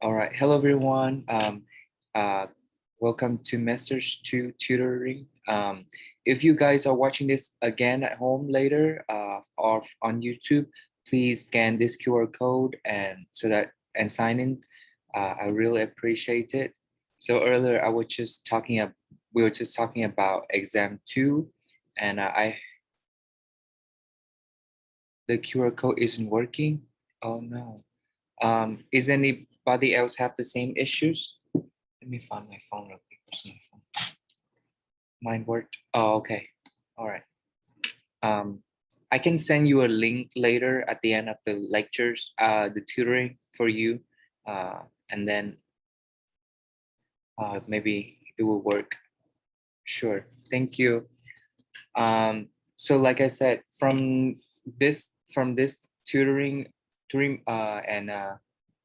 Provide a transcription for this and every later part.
All right. Hello, everyone. Uh, Welcome to Message 2 Tutoring. If you guys are watching this again at home later or on YouTube, please scan this QR code and sign in. I really appreciate it. So earlier we were just talking about exam 2, and the QR code isn't working. Oh no. Is anybody else have the same issues? Let me find my phone real quick. Where's my phone? Mine worked. Oh, okay. All right. I can send you a link later at the end of the lectures, the tutoring for you, and then maybe it will work. Sure. Thank you. So like I said, from this tutoring and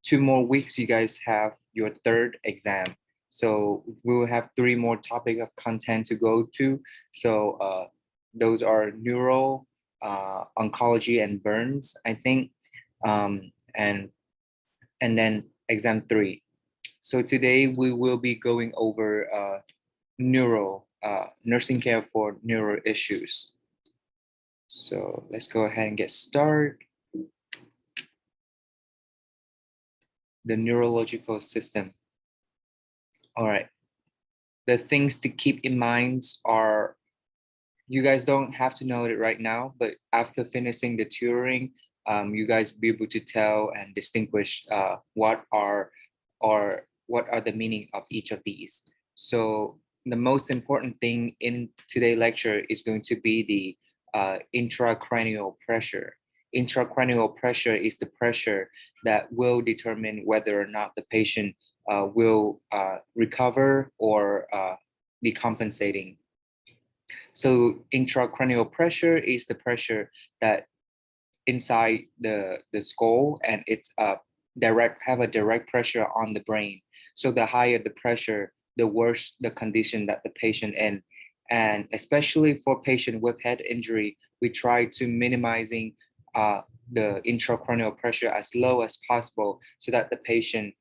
2 more weeks, you guys have your 3rd exam. So we will have 3 more topic of content to go to. So those are neuro, oncology, and burns, I think, and then exam 3. So today we will be going over nursing care for neuro issues. So let's go ahead and get started. The neurological system. All right. The things to keep in mind are, you guys don't have to know it right now, but after finishing the tutoring, you guys be able to tell and distinguish what are the meaning of each of these. So the most important thing in today's lecture is going to be the intracranial pressure. Intracranial pressure is the pressure that will determine whether or not the patient will recover or be compensating. So intracranial pressure is the pressure that inside the skull, and it's have a direct pressure on the brain. So the higher the pressure, the worse the condition that the patient in. And especially for patient with head injury, we try to minimizing the intracranial pressure as low as possible so that the patient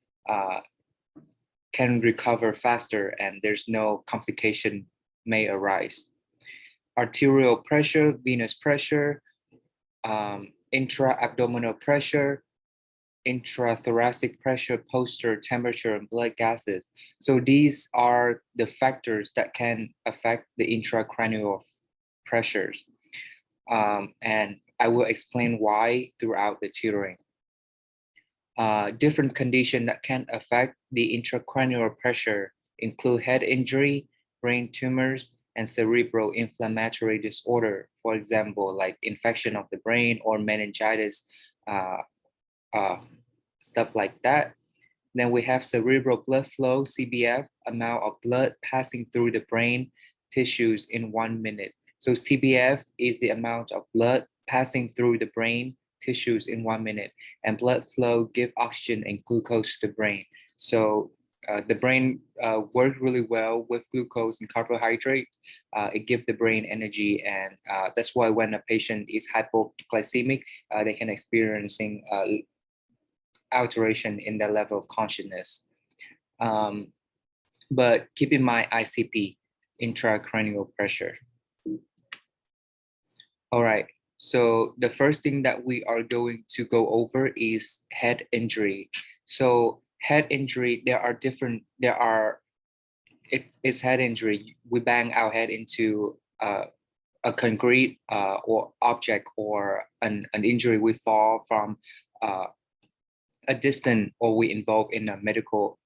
can recover faster and there's no complication may arise. Arterial pressure, venous pressure, intra-abdominal pressure, intrathoracic pressure, posture, temperature, and blood gases. So these are the factors that can affect the intracranial pressures. And I will explain why throughout the tutoring. Different conditions that can affect the intracranial pressure include head injury, brain tumors, and cerebral inflammatory disorder. For example, like infection of the brain or meningitis, stuff like that. Then we have cerebral blood flow, CBF, amount of blood passing through the brain tissues in 1 minute. So CBF is the amount of blood passing through the brain tissues in 1 minute, and blood flow give oxygen and glucose to the brain. So the brain works really well with glucose and carbohydrate. It gives the brain energy, and that's why when a patient is hypoglycemic, they can experiencing alteration in their level of consciousness. But keep in mind ICP, intracranial pressure. All right. So the first thing that we are going to go over is head injury. So head injury, it's head injury. We bang our head into a concrete or object, or an injury. We fall from a distance, or we involve in a medical,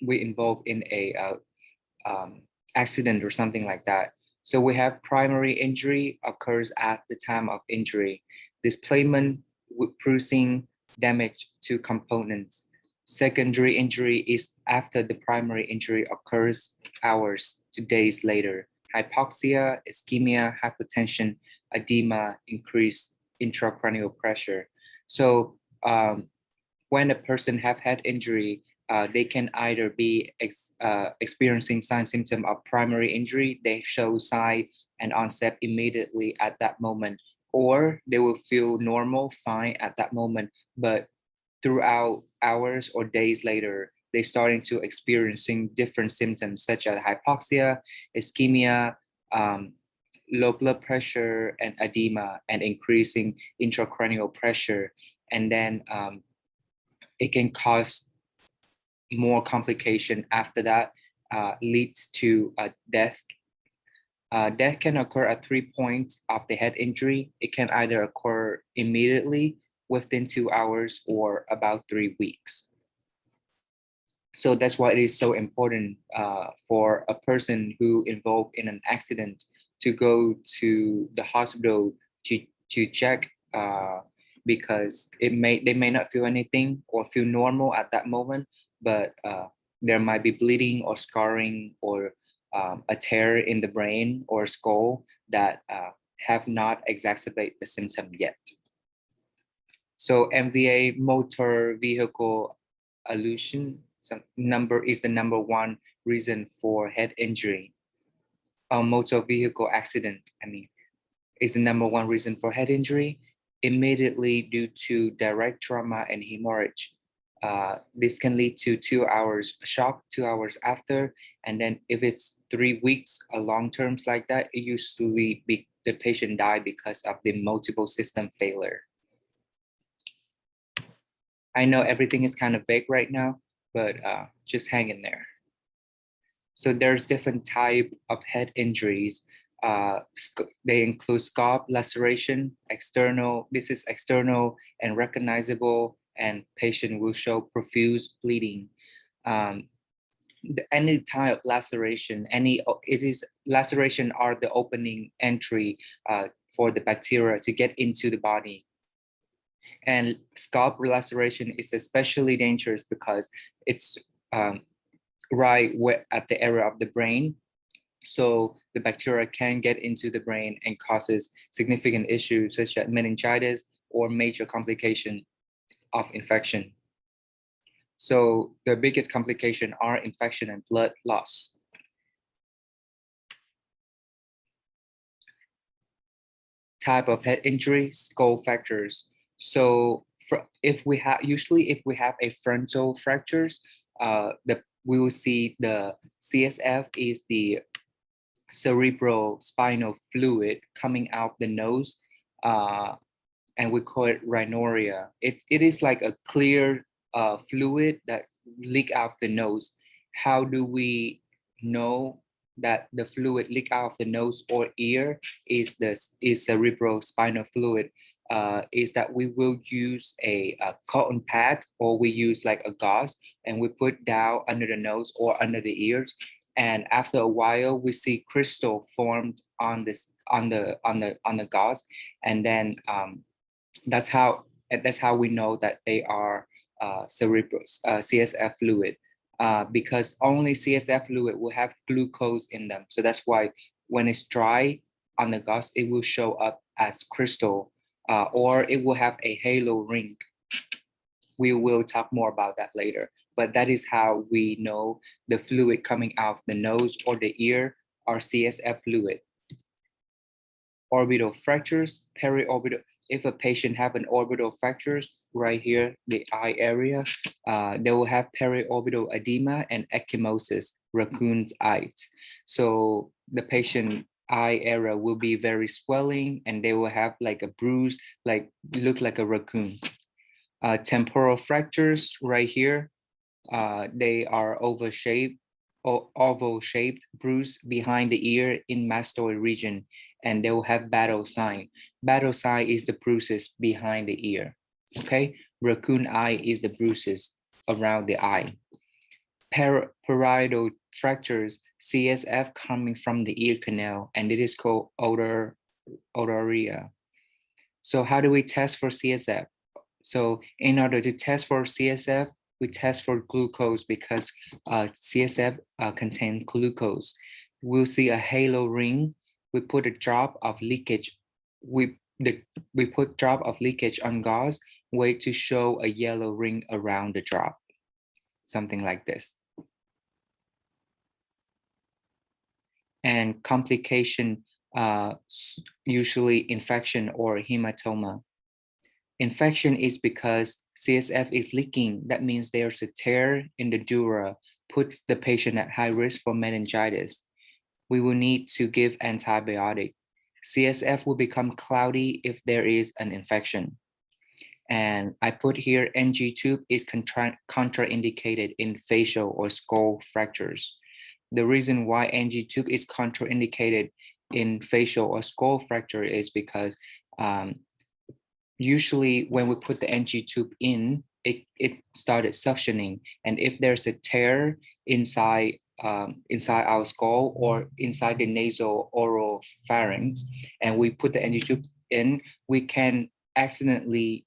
we involve in a accident or something like that. So we have primary injury occurs at the time of injury. Displacement, bruising, damage to components. Secondary injury is after the primary injury occurs hours to days later. Hypoxia, ischemia, hypotension, edema, increased intracranial pressure. So when a person have head injury, they can either be experiencing sign symptom of primary injury. They show sign and onset immediately at that moment, or they will feel normal, fine at that moment, but throughout hours or days later, they starting to experiencing different symptoms such as hypoxia, ischemia, low blood pressure and edema, and increasing intracranial pressure. And then it can cause more complication after that, leads to death. Death can occur at 3 points of the head injury. It can either occur immediately, within 2 hours, or about 3 weeks. So that's why it is so important for a person who involved in an accident to go to the hospital to check, because they may not feel anything or feel normal at that moment, but there might be bleeding or scarring or a tear in the brain or skull that have not exacerbated the symptom yet. So MVA, motor vehicle occlusion, is the number one reason for head injury. Motor vehicle accident, is the number one reason for head injury, immediately due to direct trauma and hemorrhage. This can lead to 2 hours shock, 2 hours after, and then if it's 3 weeks or long terms like that, it usually the patient die because of the multiple system failure. I know everything is kind of vague right now, but just hang in there. So there's different type of head injuries. They include scalp laceration, external. This is external and recognizable, and patient will show profuse bleeding. Any type of laceration, laceration are the opening entry for the bacteria to get into the body. And scalp laceration is especially dangerous because it's right at the area of the brain. So the bacteria can get into the brain and causes significant issues such as meningitis or major complication of infection. So the biggest complication are infection and blood loss. Type of head injury, skull fractures. So if we have a frontal fractures, we will see the CSF is the cerebral spinal fluid coming out the nose, and we call it rhinorrhea. It is like a clear fluid that leak out the nose. How do we know that the fluid leak out of the nose or ear is cerebral spinal fluid? Is that we will use a cotton pad, or we use like a gauze, and we put down under the nose or under the ears, and after a while we see crystal formed on the gauze, and then that's how we know that they are cerebral CSF fluid, because only CSF fluid will have glucose in them. So that's why when it's dry on the gauze, it will show up as crystal, or it will have a halo ring. We will talk more about that later, but that is how we know the fluid coming out of the nose or the ear are CSF fluid. Orbital fractures, periorbital. If a patient have an orbital fractures right here, the eye area, they will have periorbital edema and ecchymosis, raccoon's eyes. So the patient eye area will be very swelling, and they will have like a bruise, like look like a raccoon. Temporal fractures right here, they are oval-shaped bruise behind the ear in mastoid region, and they will have battle sign. Battle sign is the bruises behind the ear. Okay, raccoon eye is the bruises around the eye. Parietal fractures, CSF coming from the ear canal, and it is called otorrhea. So how do we test for CSF? So in order to test for CSF, we test for glucose, because CSF contain glucose. We'll see a halo ring. We put a drop of leakage. We put drop of leakage on gauze, wait to show a yellow ring around the drop, something like this. And complication, usually infection or hematoma. Infection is because CSF is leaking. That means there's a tear in the dura, puts the patient at high risk for meningitis. We will need to give antibiotic. CSF will become cloudy if there is an infection. And I put here NG tube is contraindicated in facial or skull fractures. The reason why NG tube is contraindicated in facial or skull fracture is because usually when we put the NG tube in, it started suctioning. And if there's a tear inside our skull or inside the nasal oral pharynx, and we put the NG tube in, we can accidentally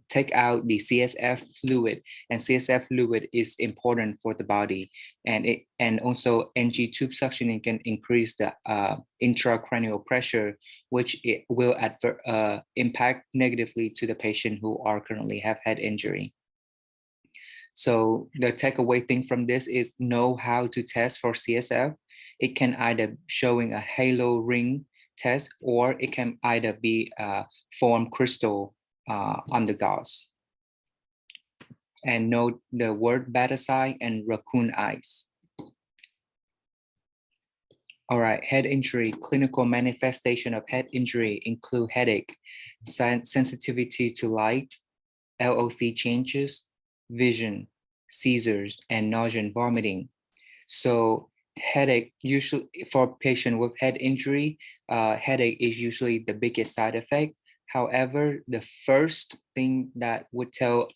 take out the CSF fluid, and CSF fluid is important for the body, and also NG tube suctioning can increase the intracranial pressure, which it will impact negatively to the patient who are currently have head injury. So the takeaway thing from this is know how to test for CSF. It can either showing a halo ring test, or it can either be form crystal on the gauze. And note the word beta-side and raccoon eyes. All right, head injury. Clinical manifestation of head injury include headache, sensitivity to light, LOC changes, vision, seizures, and nausea and vomiting. So headache, usually for patient with head injury, headache is usually the biggest side effect. However, the first thing that would tell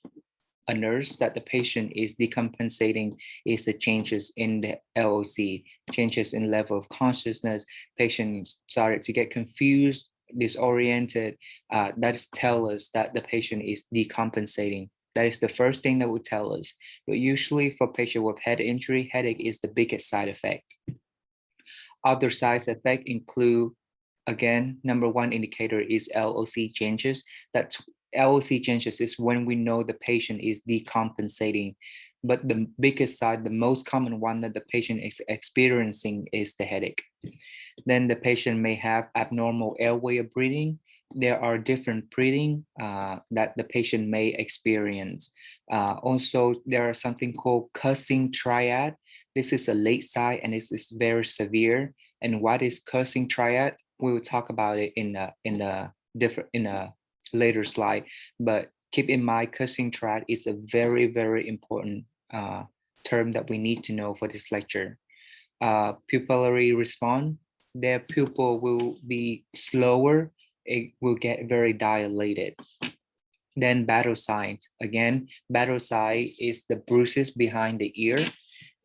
a nurse that the patient is decompensating is the changes in the LOC, changes in level of consciousness. Patients started to get confused, disoriented. That tells us that the patient is decompensating. That is the first thing that would tell us. But usually for patient with head injury, headache is the biggest side effect. Other side effects include, again, number one indicator is LOC changes. That's LOC changes is when we know the patient is decompensating. But the biggest side, the most common one that the patient is experiencing is the headache. Then the patient may have abnormal airway of breathing. There are different breathing that the patient may experience. Also, there are something called cursing triad. This is a late side and this is very severe. And what is cursing triad? We will talk about it in a later slide. But keep in mind, cursing triad is a very, very important term that we need to know for this lecture. Pupillary response, their pupil will be slower. It will get very dilated. Then battle signs. Again, battle sign is the bruises behind the ear.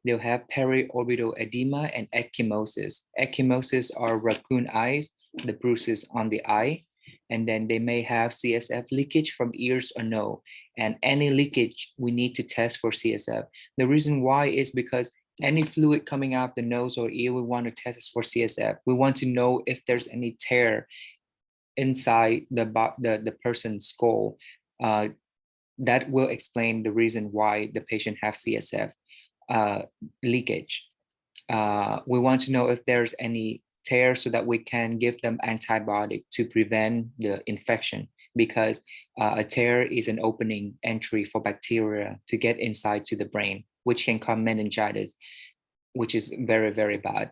They'll have periorbital edema and ecchymosis. Ecchymosis are raccoon eyes, the bruises on the eye. And then they may have CSF leakage from ears or nose. And any leakage, we need to test for CSF. The reason why is because any fluid coming out the nose or ear, we want to test for CSF. We want to know if there's any tear inside the person's skull. That will explain the reason why the patient have CSF leakage. We want to know if there's any tear so that we can give them antibiotic to prevent the infection, because a tear is an opening entry for bacteria to get inside to the brain, which can cause meningitis, which is very, very bad.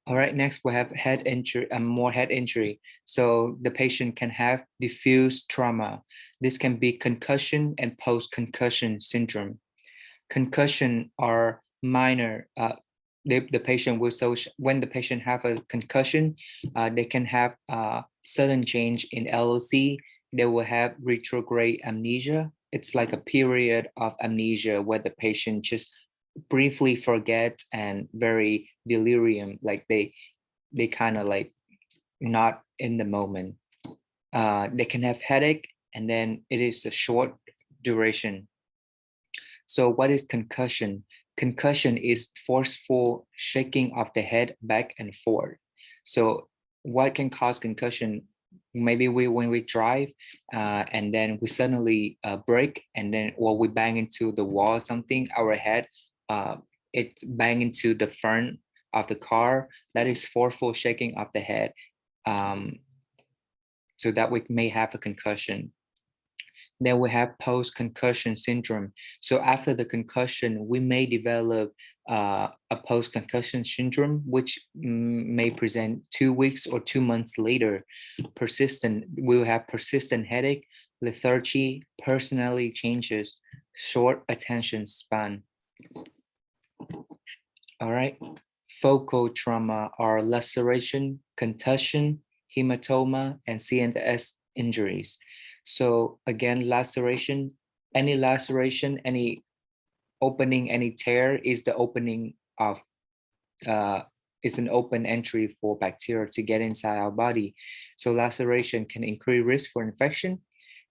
All right, next we have head injury, more head injury. So the patient can have diffuse trauma. This can be concussion and post-concussion syndrome. Concussion are minor. The patient will, so when the patient have a concussion, they can have sudden change in LOC. They will have retrograde amnesia. It's like a period of amnesia where the patient just briefly forget and very delirium, like they kind of like not in the moment. They can have headache, and then it is a short duration. So what is concussion? Concussion is forceful shaking of the head back and forth. So what can cause concussion? Maybe when we drive and then we suddenly brake, and then or we bang into the wall or something, our head it's bang into the front of the car. That is forceful shaking of the head. so that we may have a concussion. Then we have post-concussion syndrome. So after the concussion, we may develop a post-concussion syndrome, which may present 2 weeks or 2 months later. We will have persistent headache, lethargy, personality changes, short attention span. All right. Focal trauma are laceration, contusion, hematoma, and CNS injuries. So again, laceration, any opening, any tear is the opening of, is an open entry for bacteria to get inside our body. So laceration can increase risk for infection.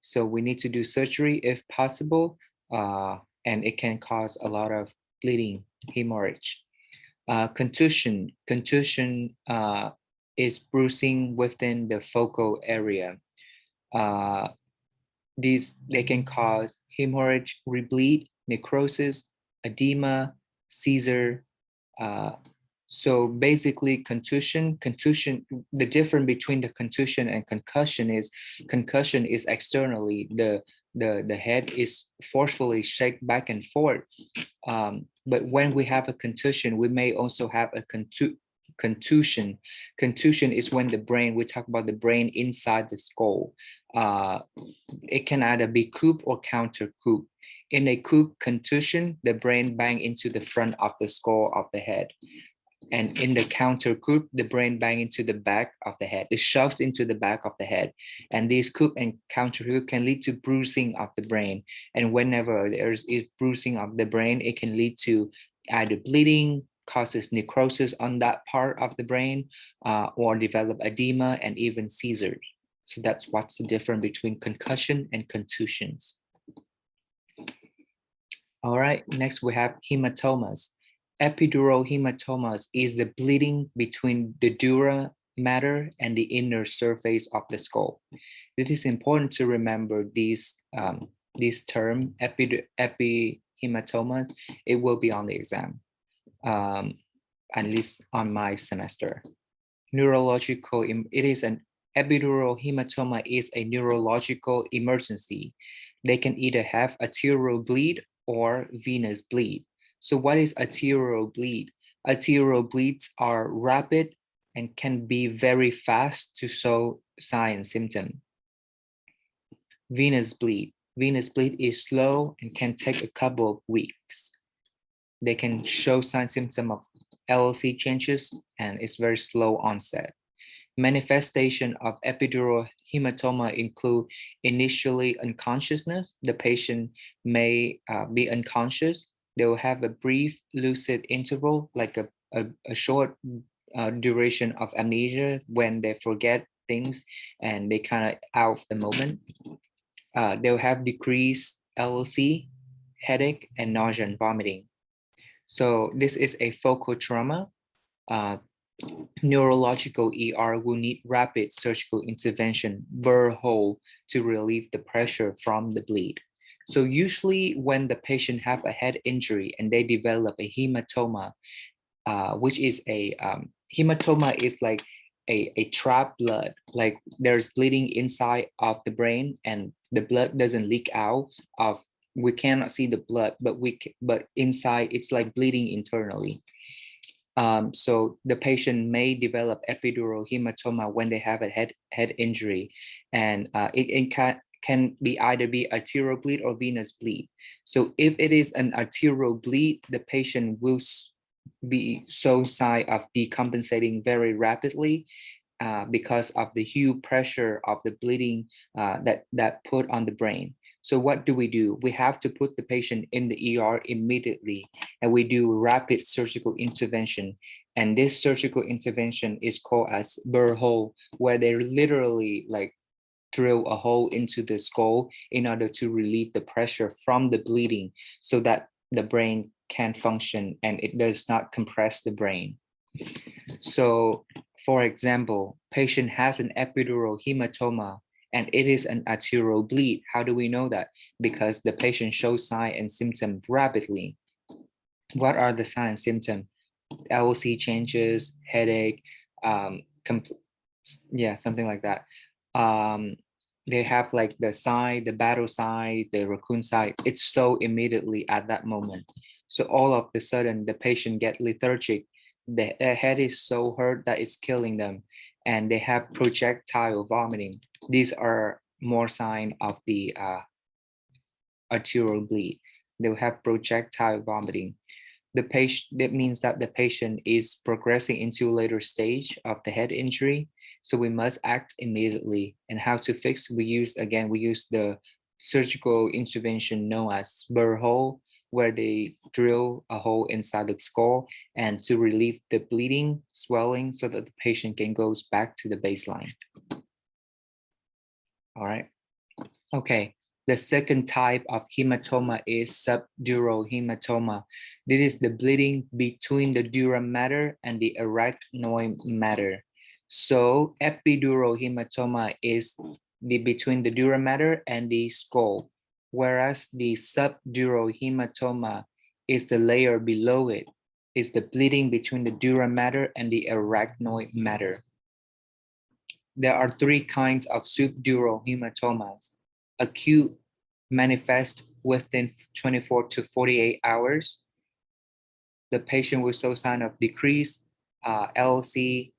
So we need to do surgery if possible, and it can cause a lot of bleeding, hemorrhage. Contusion is bruising within the focal area. They can cause hemorrhage, rebleed, necrosis, edema, seizure. So basically contusion, the difference between the contusion and concussion is externally, the head is forcefully shake back and forth. But when we have a contusion, we may also have a contusion. Contusion is when the brain, we talk about the brain inside the skull. It can either be coup or counter coup. In a coup contusion, the brain bang into the front of the skull of the head. And in the counter coup, the brain bang into the back of the head. It shoves into the back of the head. And these coup and counter coup can lead to bruising of the brain. And whenever there's bruising of the brain, it can lead to either bleeding, causes necrosis on that part of the brain, or develop edema and even seizures. So that's what's the difference between concussion and contusions. All right, next we have hematomas. Epidural hematomas is the bleeding between the dura mater and the inner surface of the skull. It is important to remember this term, epihematomas. It will be on the exam, at least on my semester. Neurological, epidural hematoma is a neurological emergency. They can either have arterial bleed or venous bleed. So what is arterial bleed? Arterial bleeds are rapid and can be very fast to show sign and symptom. Venous bleed. Venous bleed is slow and can take a couple of weeks. They can show sign symptom of LLC changes and it's very slow onset. Manifestation of epidural hematoma include initially unconsciousness. The patient may be unconscious. They will have a brief lucid interval, like a short duration of amnesia when they forget things and they kind of out of the moment. They'll have decreased LLC, headache, and nausea and vomiting. So this is a focal trauma. Neurological ER will need rapid surgical intervention, burr hole, to relieve the pressure from the bleed. So usually when the patient have a head injury and they develop a hematoma, which is a hematoma is like a trapped blood, like there's bleeding inside of the brain and the blood doesn't leak out of, we cannot see the blood, but inside it's like bleeding internally. So the patient may develop epidural hematoma when they have a head injury, and it can be either be arterial bleed or venous bleed. So if it is an arterial bleed, the patient will be show sign of decompensating very rapidly because of the huge pressure of the bleeding that put on the brain. So what do? We have to put the patient in the ER immediately, and we do rapid surgical intervention. And this surgical intervention is called as burr hole, where they literally like drill a hole into the skull in order to relieve the pressure from the bleeding so that the brain can function and it does not compress the brain. So for example, patient has an epidural hematoma and it is an arterial bleed. How do we know that? Because the patient shows sign and symptom rapidly. What are the sign and symptom? LLC changes, headache, something like that. they have like the sign, the battle sign, the raccoon sign. It's so immediately at that moment. So all of the sudden, the patient get lethargic. The head is so hurt that it's killing them, and they have projectile vomiting. These are more sign of the arterial bleed. They will have projectile vomiting. The patient, that means that the patient is progressing into a later stage of the head injury. So we must act immediately. And how to fix? We use the surgical intervention known as burr hole, where they drill a hole inside the skull and to relieve the bleeding, swelling, so that the patient can go back to the baseline. All right. Okay. The second type of hematoma is subdural hematoma. This is the bleeding between the dura mater and the arachnoid mater. So epidural hematoma is between the dura mater and the skull, whereas the subdural hematoma is the layer below it. It's the bleeding between the dura mater and the arachnoid mater. There are three kinds of subdural hematomas. Acute, manifest within 24 to 48 hours. The patient will show sign of decreased LC.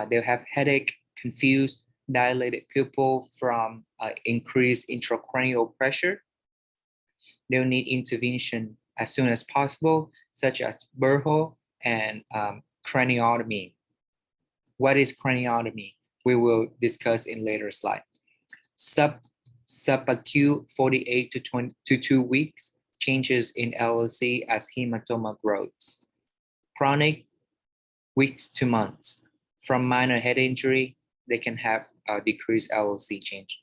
They'll have headache, confused, dilated pupil from increased intracranial pressure. They'll need intervention as soon as possible, such as burr hole and craniotomy. What is craniotomy? We will discuss in later slide. Subacute 48 to 2 weeks, changes in LLC as hematoma grows. Chronic, weeks to months. From minor head injury, they can have a decreased LLC change.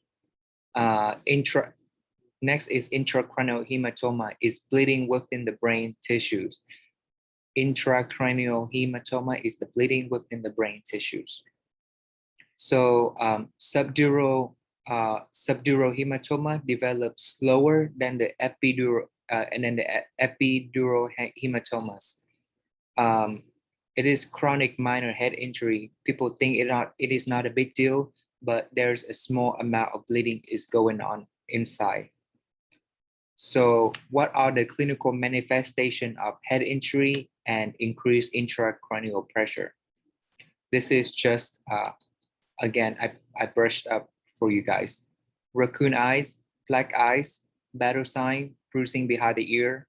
Next is intracranial hematoma, is bleeding within the brain tissues. Intracranial hematoma is the bleeding within the brain tissues. So subdural hematoma develops slower than the epidural epidural hematomas. It is chronic minor head injury. People think it is not a big deal, but there's a small amount of bleeding is going on inside. So what are the clinical manifestation of head injury and increased intracranial pressure? This is just, again, I brushed up for you guys. Raccoon eyes, black eyes, battle sign, bruising behind the ear,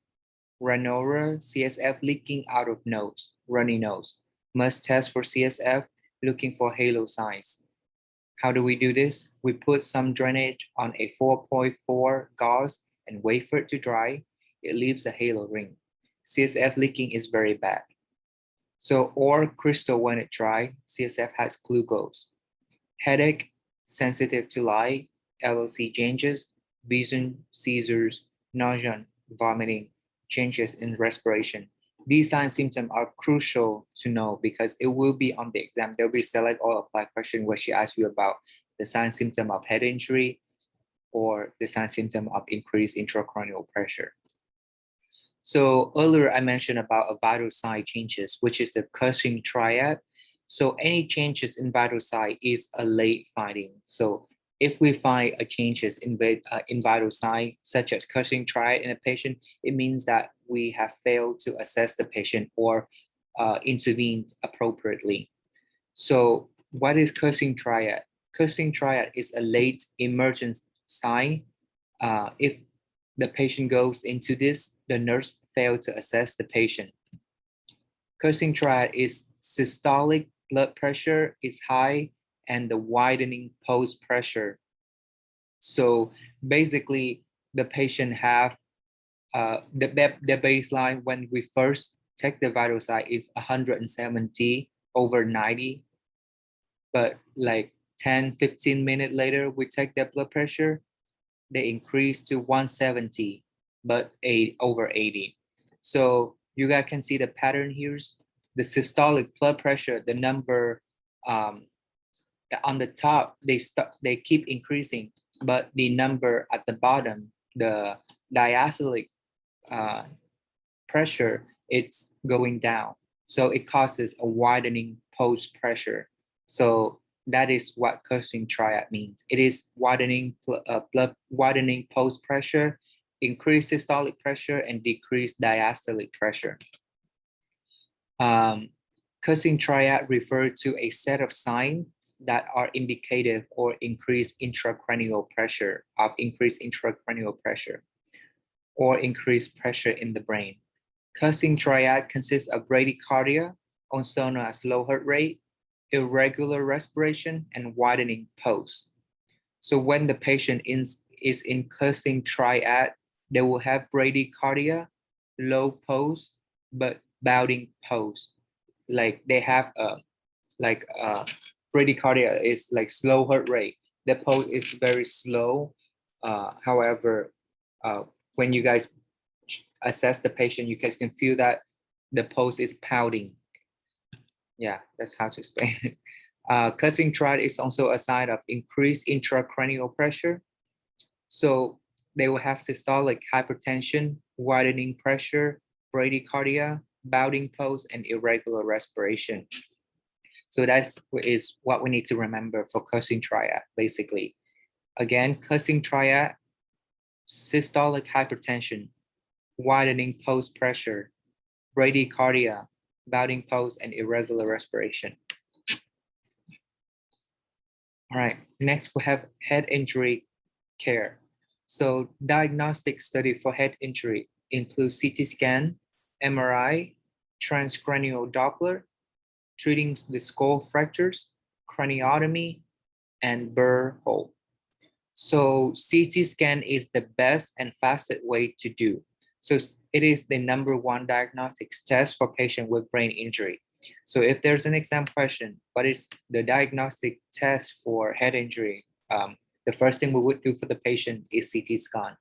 ranora, CSF leaking out of nose, runny nose. Must test for CSF, looking for halo signs. How do we do this? We put some drainage on a 4.4 gauze and wait for it to dry. It leaves a halo ring. CSF leaking is very bad. So, or crystal when it dry, CSF has glucose. Headache, sensitive to light, LLC changes, vision, seizures, nausea, vomiting, changes in respiration. These signs and symptoms are crucial to know because it will be on the exam. There'll be select or apply question where she asks you about the sign and symptom of head injury or the sign and symptom of increased intracranial pressure. So earlier I mentioned about a vital sign changes, which is the Cushing triad. So any changes in vital sign is a late finding. So if we find a changes in vital sign, such as Cushing triad in a patient, it means that we have failed to assess the patient or intervened appropriately. So what is Cushing triad? Cushing triad is a late emergence sign. If the patient goes into this, the nurse failed to assess the patient. Cushing triad is systolic blood pressure is high and the widening pulse pressure. So basically the patient have the baseline when we first take the vital sign is 170 over 90, but like 10-15 minutes later we take their blood pressure, they increase to 170 but over 80. So you guys can see the pattern here. The systolic blood pressure, the number on the top, they keep increasing, but the number at the bottom, the diastolic pressure, it's going down. So it causes a widening pulse pressure. So That is what Cushing triad means. It is widening pulse pressure, increased systolic pressure, and decreased diastolic pressure. Cushing triad refers to a set of signs that are indicative or increased intracranial pressure or increased pressure in the brain. Cushing triad consists of bradycardia, also known as low heart rate, irregular respiration, and widening pulse. So when the patient is in Cushing triad, they will have bradycardia, low pulse, but bounding pulse. Like they have bradycardia is like slow heart rate. The pulse is very slow. However, when you guys assess the patient, you guys can feel that the pulse is pounding. Yeah, that's how to explain it. Cushing triad is also a sign of increased intracranial pressure. So they will have systolic hypertension, widening pressure, bradycardia, bounding pulse, and irregular respiration. So that is what we need to remember for Cushing triad, basically. Again, Cushing triad, systolic hypertension, widening pulse pressure, bradycardia, bounding pulse, and irregular respiration. All right, next we have head injury care. So diagnostic study for head injury includes CT scan, MRI, transcranial Doppler, treating the skull fractures, craniotomy, and burr hole. So CT scan is the best and fastest way to do. So it is the #1 diagnostic test for patient with brain injury. So if there's an exam question, what is the diagnostic test for head injury? The first thing we would do for the patient is CT scan.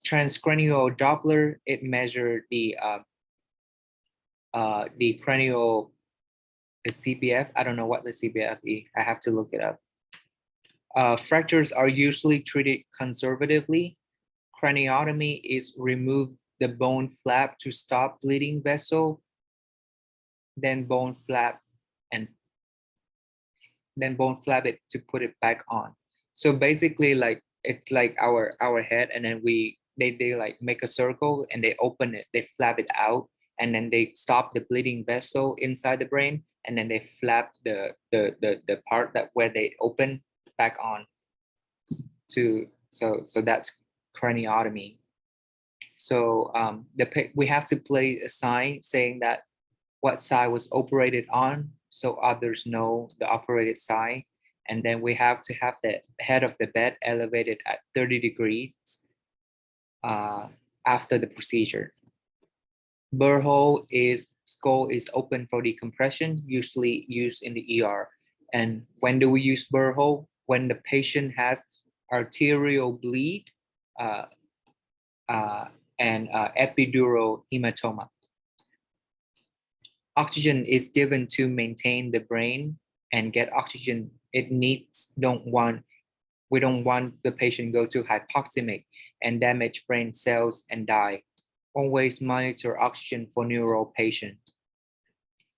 Transcranial Doppler, it measures the cranial, the CBF. I don't know what the CBF is. I have to look it up. Fractures are usually treated conservatively. Craniotomy is remove the bone flap to stop bleeding vessel, then bone flap it to put it back on. So basically, like it's like our head, and then they like make a circle and they open it, they flap it out, and then they stop the bleeding vessel inside the brain, and then they flap the part that where they open back on to so that's craniotomy. So we have to place a sign saying that what side was operated on, so others know the operated side. And then we have to have the head of the bed elevated at 30 degrees after the procedure. Burr hole is skull is open for decompression, usually used in the ER. And when do we use burr hole? When the patient has arterial bleed and epidural hematoma. Oxygen is given to maintain the brain and get oxygen it needs. We don't want the patient go to hypoxemic and damage brain cells and die. Always monitor oxygen for neuro patient.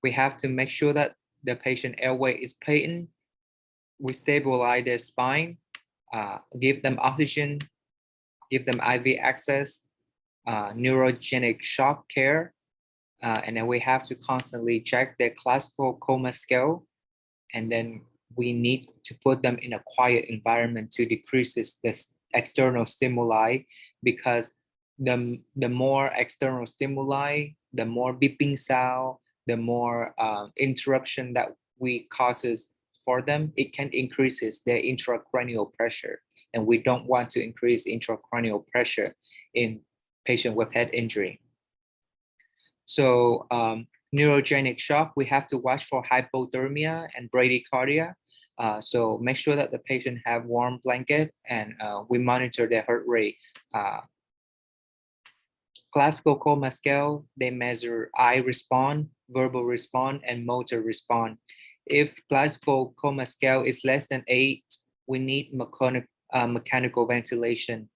We have to make sure that the patient airway is patent. We stabilize their spine, give them oxygen, give them IV access, neurogenic shock care, and then we have to constantly check their classical Chromascale, and then we need to put them in a quiet environment to decrease this external stimuli, because the more external stimuli, the more beeping sound, the more interruption that we causes for them, it can increases their intracranial pressure. And we don't want to increase intracranial pressure in patient with head injury. So neurogenic shock, we have to watch for hypothermia and bradycardia. So make sure that the patient have warm blanket, and we monitor their heart rate. Glasgow Chromascale, they measure eye response, verbal response, and motor response. If Glasgow Chromascale is less than 8, we need mechanical ventilation,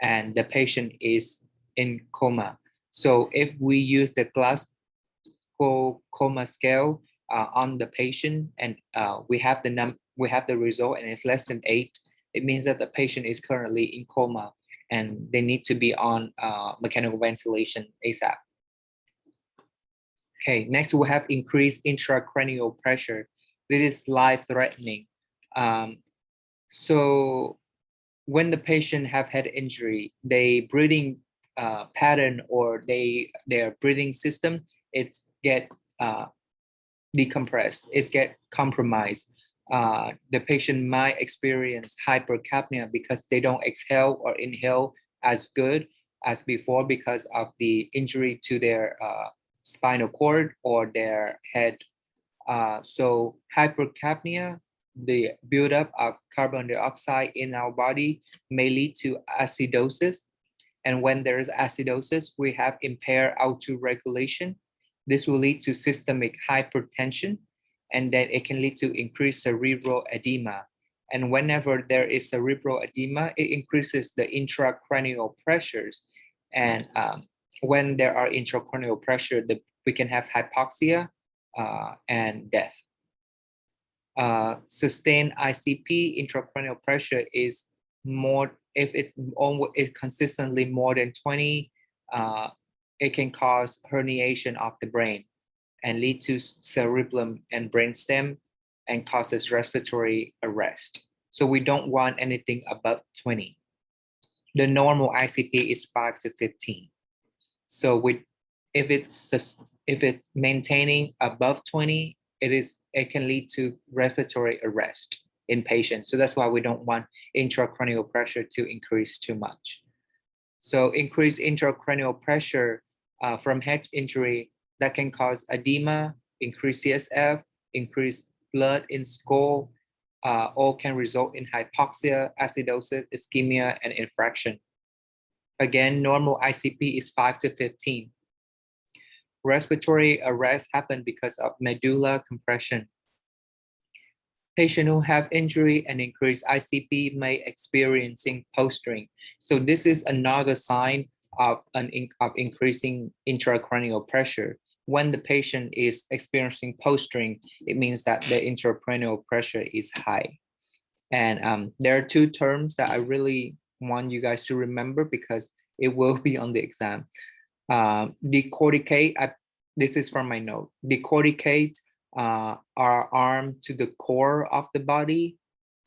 and the patient is in coma. So if we use the Glasgow Chromascale, on the patient, and we have the result, and it's less than 8, it means that the patient is currently in coma and they need to be on mechanical ventilation ASAP. Okay, next we have increased intracranial pressure. This is life-threatening. So when the patient have head injury, they breathing pattern or their breathing system, it's get decompressed, it's get compromised. The patient might experience hypercapnia because they don't exhale or inhale as good as before because of the injury to their spinal cord or their head. So hypercapnia, the buildup of carbon dioxide in our body, may lead to acidosis. And when there's acidosis, we have impaired autoregulation. This will lead to systemic hypertension, and then it can lead to increased cerebral edema. And whenever there is cerebral edema, it increases the intracranial pressures. And when there are intracranial pressure, we can have hypoxia and death. Sustained ICP, intracranial pressure, is more, if it's consistently more than 20, it can cause herniation of the brain and lead to cerebellum and brainstem and causes respiratory arrest. So we don't want anything above 20. The normal ICP is 5 to 15. So if it's maintaining above 20, it can lead to respiratory arrest in patients. So that's why we don't want intracranial pressure to increase too much. So increased intracranial pressure from head injury, that can cause edema, increased CSF, increased blood in skull, all can result in hypoxia, acidosis, ischemia, and infraction. Again, normal ICP is 5 to 15. Respiratory arrest happen because of medulla compression. Patients who have injury and increased ICP may experiencing posturing. So this is another sign of increasing intracranial pressure. When the patient is experiencing posturing, it means that the intracranial pressure is high. And there are 2 terms that I really want you guys to remember because it will be on the exam. Decorticate, this is from my note. Decorticate our arm to the core of the body,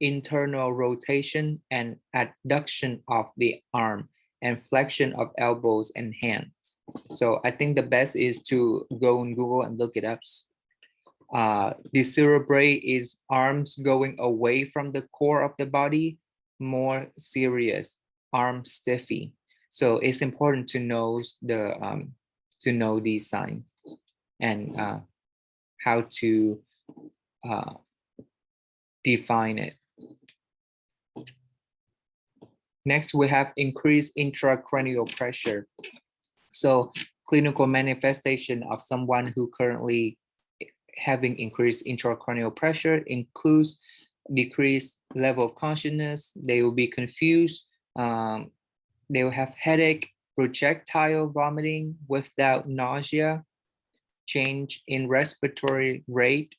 internal rotation and adduction of the arm, and flexion of elbows and hands. So I think the best is to go on Google and look it up. Decerebrate is arms going away from the core of the body, more serious, arm stiffy. So it's important to know these signs and how to define it. Next, we have increased intracranial pressure. So clinical manifestation of someone who currently having increased intracranial pressure includes decreased level of consciousness. They will be confused. They will have headache, projectile vomiting without nausea, change in respiratory rate,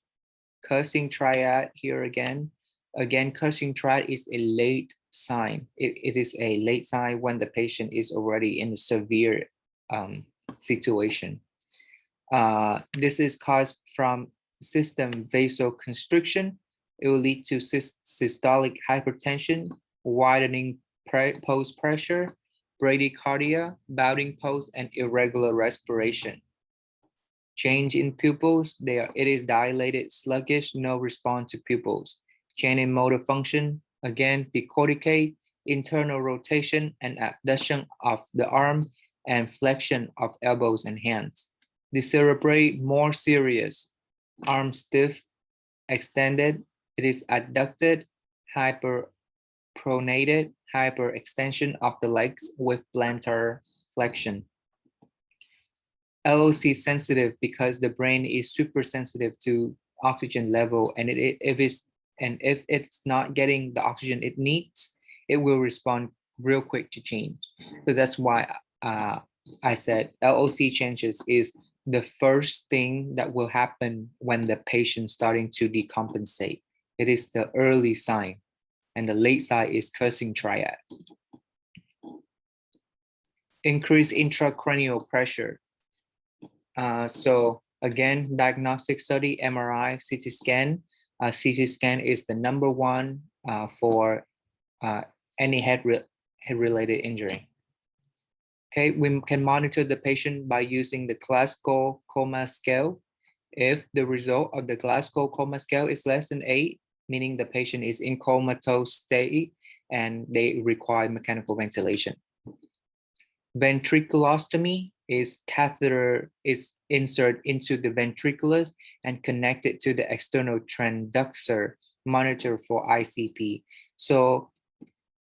cursing triad here again. Again, cursing triad is a late sign. It is a late sign when the patient is already in a severe situation. This is caused from system vasoconstriction. It will lead to systolic hypertension, widening pulse pressure, bradycardia, bounding pulse, and irregular respiration. Change in pupils, it is dilated, sluggish, no response to pupils. Change in motor function, again, decorticate, internal rotation and adduction of the arm, and flexion of elbows and hands. Decerebrate, more serious, arm stiff, extended, it is adducted, hyperpronated, hyperextension of the legs with plantar flexion. LOC sensitive because the brain is super sensitive to oxygen level, and if it's not getting the oxygen it needs, it will respond real quick to change. So that's why I said LOC changes is the first thing that will happen when the patient starting to decompensate. It is the early sign, and the late sign is cursing triad. Increase intracranial pressure. So again, diagnostic study, MRI, CT scan. CT scan is the number one for any head-related injury. Okay, we can monitor the patient by using the Glasgow Chromascale. If the result of the Glasgow Chromascale is less than 8, meaning the patient is in comatose state and they require mechanical ventilation. Ventriculostomy is catheter is inserted into the ventriculus and connected to the external transducer, monitor for ICP. So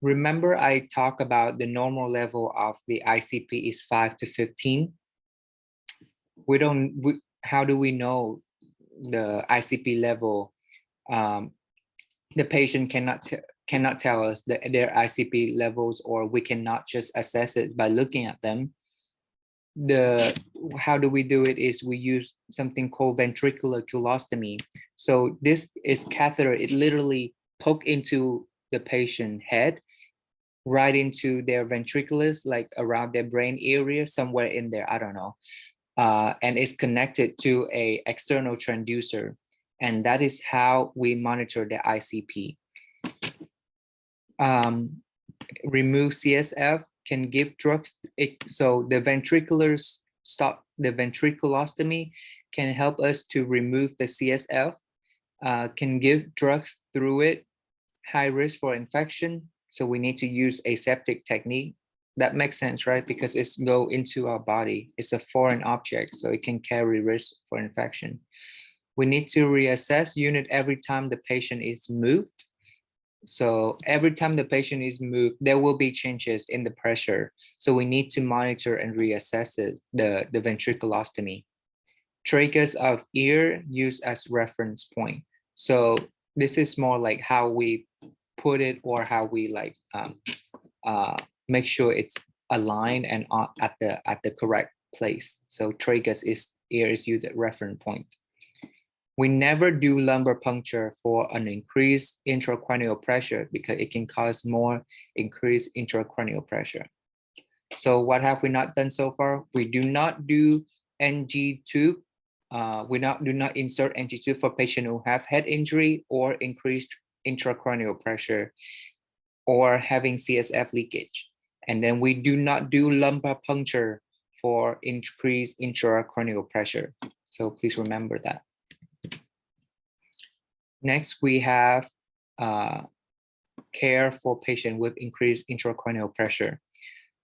remember I talked about the normal level of the ICP is 5 to 15. How do we know the ICP level? The patient cannot tell us their ICP levels, or we cannot just assess it by looking at them. How do we do it is we use something called ventricular culostomy. So this is catheter, it literally poke into the patient head, right into their ventriculus, like around their brain area, somewhere in there, I don't know. And it's connected to a external transducer. And that is how we monitor the ICP. Remove CSF, can give drugs. So the ventriculostomy can help us to remove the CSF, can give drugs through it, high risk for infection. So we need to use aseptic technique. That makes sense, right? Because it's go into our body. It's a foreign object, so it can carry risk for infection. We need to reassess unit every time the patient is moved. So every time the patient is moved, there will be changes in the pressure. So we need to monitor and reassess it, the ventriculostomy. Tragus of ear used as reference point. So this is more like how we put it, or how we like make sure it's aligned and at the correct place. So tragus is ear is used at reference point. We never do lumbar puncture for an increased intracranial pressure because it can cause more increased intracranial pressure. So what have we not done so far? We do not do NG tube. We do not insert NG tube for patients who have head injury or increased intracranial pressure or having CSF leakage. And then we do not do lumbar puncture for increased intracranial pressure. So please remember that. Next, we have care for patient with increased intracranial pressure.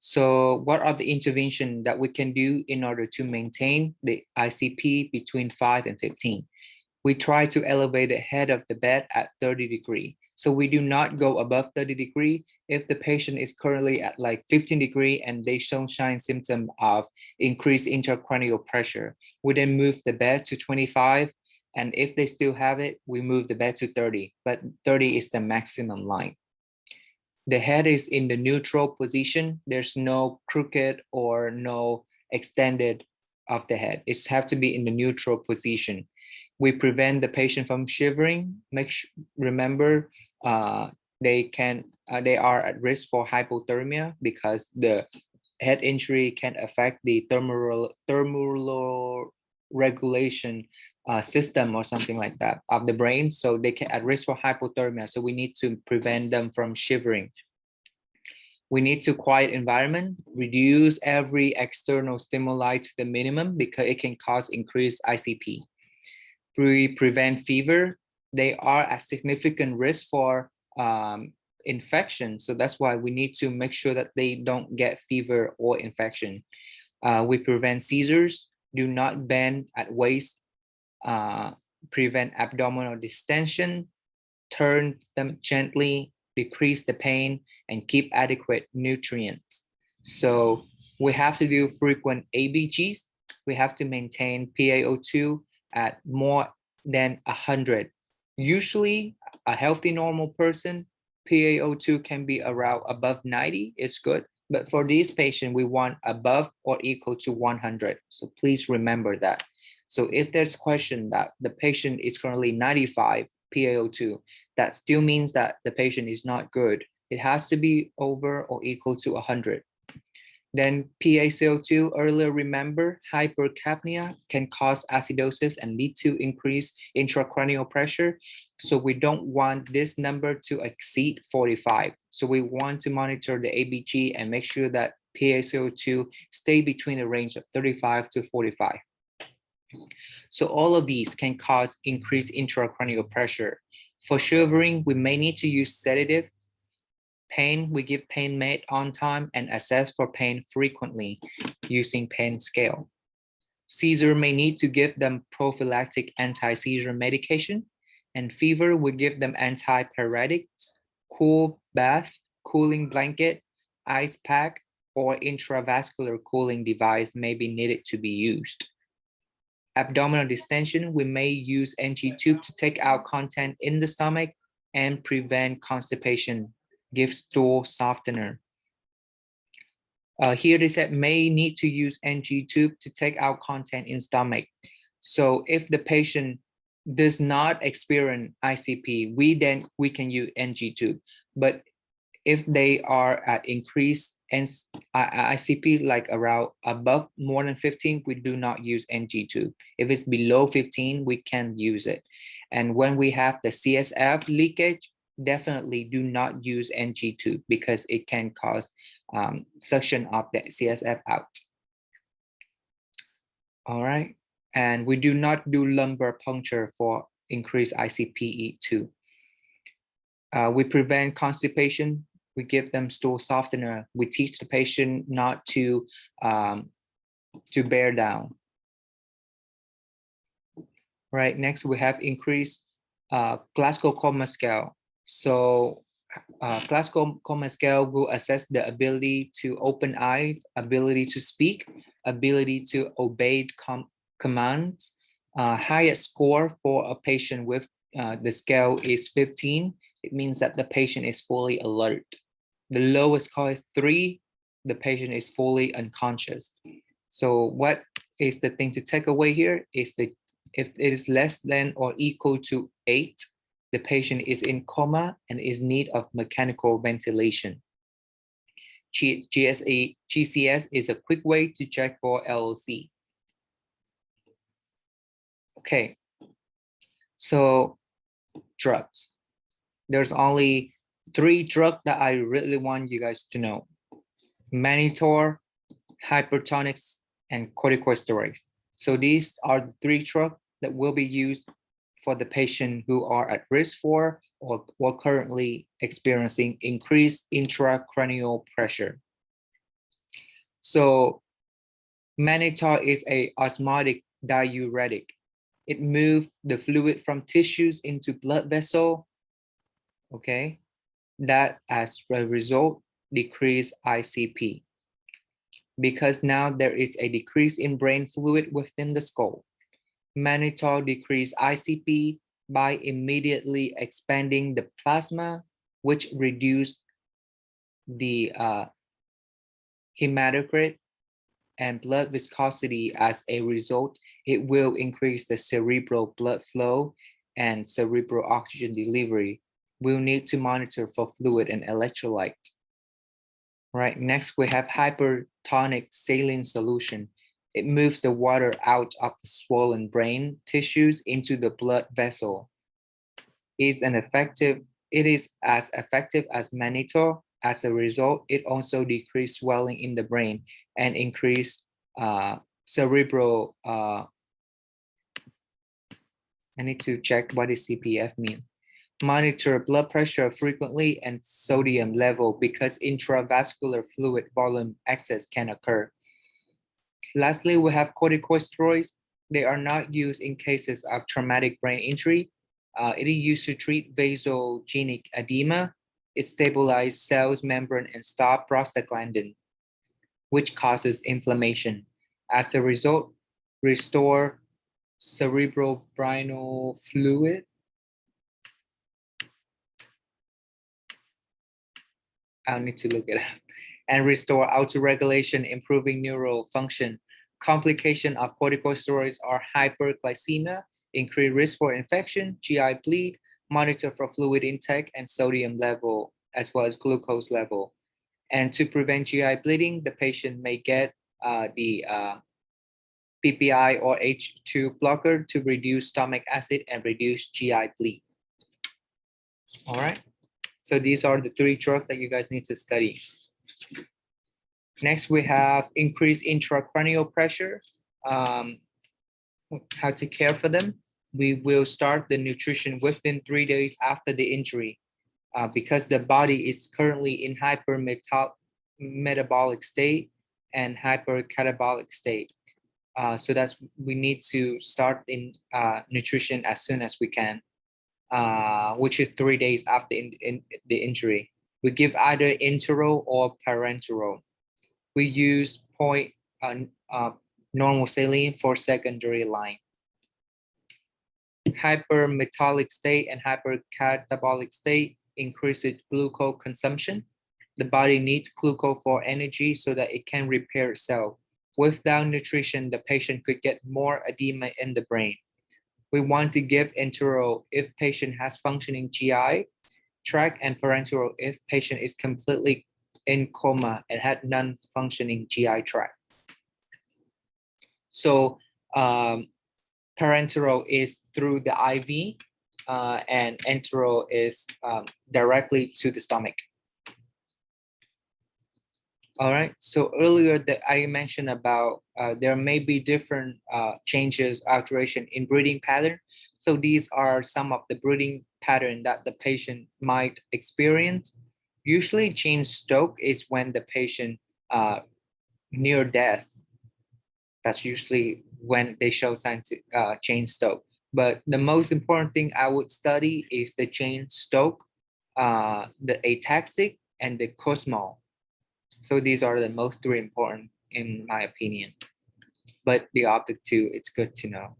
So what are the interventions that we can do in order to maintain the ICP between 5 and 15? We try to elevate the head of the bed at 30 degrees. So we do not go above 30 degrees. If the patient is currently at like 15 degrees and they show symptom of increased intracranial pressure, we then move the bed to 25. And if they still have it, we move the bed to 30, but 30 is the maximum line. The head is in the neutral position. There's no crooked or no extended of the head. It has to be in the neutral position. We prevent the patient from shivering. Remember, they are at risk for hypothermia because the head injury can affect the thermal regulation system or something like that of the brain. So they can at risk for hypothermia. So we need to prevent them from shivering. We need to quiet environment, reduce every external stimuli to the minimum because it can cause increased ICP. We prevent fever. They are at significant risk for infection. So that's why we need to make sure that they don't get fever or infection. We prevent seizures. Do not bend at waist. Prevent abdominal distension. Turn them gently. Decrease the pain and keep adequate nutrients. So we have to do frequent ABGs. We have to maintain PaO2 at more than 100. Usually a healthy normal person, PaO2 can be around above 90 is good. But for these patients, we want above or equal to 100. So please remember that. So if there's question that the patient is currently 95 PaO2, that still means that the patient is not good. It has to be over or equal to 100. Then PaCO2, earlier remember, hypercapnia can cause acidosis and lead to increased intracranial pressure. So we don't want this number to exceed 45. So we want to monitor the ABG and make sure that PaCO2 stay between a range of 35 to 45. So all of these can cause increased intracranial pressure. For shivering, we may need to use sedative. Pain, we give pain med on time and assess for pain frequently using pain scale. Seizure may need to give them prophylactic anti-seizure medication, and fever, we give them antipyretics, cool bath, cooling blanket, ice pack, or intravascular cooling device may be needed to be used. Abdominal distension, we may use NG tube to take out content in the stomach and prevent constipation. Give stool softener. Here they said may need to use NG tube to take out content in stomach. So if the patient does not experience ICP, we can use NG tube. But if they are at increased ICP, like around above more than 15, we do not use NG tube. If it's below 15, we can use it. And when we have the CSF leakage, definitely do not use NG tube because it can cause suction of the CSF out. All right, and we do not do lumbar puncture for increased ICPE2. We prevent constipation. We give them stool softener. We teach the patient not to bear down. Right, next we have increased Glasgow Chromascale. So Glasgow Chromascale will assess the ability to open eyes, ability to speak, ability to obey commands. Highest score for a patient with the scale is 15. It means that the patient is fully alert. The lowest score is 3. The patient is fully unconscious. So what is the thing to take away here is that if it is less than or equal to 8, the patient is in coma and is in need of mechanical ventilation. GCS is a quick way to check for LOC. Okay, so drugs. There's only 3 drugs that I really want you guys to know: mannitol, hypertonics, and corticosteroids. So these are the 3 drugs that will be used for the patient who are at risk for or currently experiencing increased intracranial pressure. So mannitol is an osmotic diuretic. It moves the fluid from tissues into blood vessel. Okay, that as a result decrease ICP because now there is a decrease in brain fluid within the skull. Mannitol decrease ICP by immediately expanding the plasma, which reduce the hematocrit and blood viscosity. As a result, it will increase the cerebral blood flow and cerebral oxygen delivery. We'll need to monitor for fluid and electrolyte. Right, next we have hypertonic saline solution. It moves the water out of the swollen brain tissues into the blood vessel. It is as effective as mannitol. As a result, it also decreases swelling in the brain and increase cerebral. I need to check what does CPF mean. Monitor blood pressure frequently and sodium level because intravascular fluid volume excess can occur. Lastly, we have corticosteroids. They are not used in cases of traumatic brain injury. It is used to treat vasogenic edema. It stabilizes cells membrane and stop prostaglandin, which causes inflammation. As a result, restore cerebrospinal fluid. I'll need to look it up. and restore autoregulation, improving neural function. Complication of corticosteroids are hyperglycemia, increased risk for infection, GI bleed, monitor for fluid intake and sodium level, as well as glucose level. And to prevent GI bleeding, the patient may get the PPI or H2 blocker to reduce stomach acid and reduce GI bleed. All right. So these are the 3 drugs that you guys need to study. Next, we have increased intracranial pressure. How to care for them. We will start the nutrition within 3 days after the injury because the body is currently in hypermetabolic state and hypercatabolic state. So we need to start in nutrition as soon as we can, which is 3 days after the injury. We give either enteral or parenteral. We use normal saline for secondary line. Hypermetabolic state and hypercatabolic state increases glucose consumption. The body needs glucose for energy so that it can repair itself. Without nutrition, the patient could get more edema in the brain. We want to give enteral if patient has functioning GI tract, and parenteral if patient is completely in coma and had non-functioning GI tract. So parenteral is through the IV and enteral is directly to the stomach. All right, so earlier that I mentioned about there may be different changes, alteration in breathing pattern. So these are some of the breathing pattern that the patient might experience. Usually chain stroke is when the patient near death. That's usually when they show signs of chain stroke. But the most important thing I would study is the chain stroke, the ataxic, and the cosmal. So these are the most 3 important in my opinion. But the other 2, it's good to know.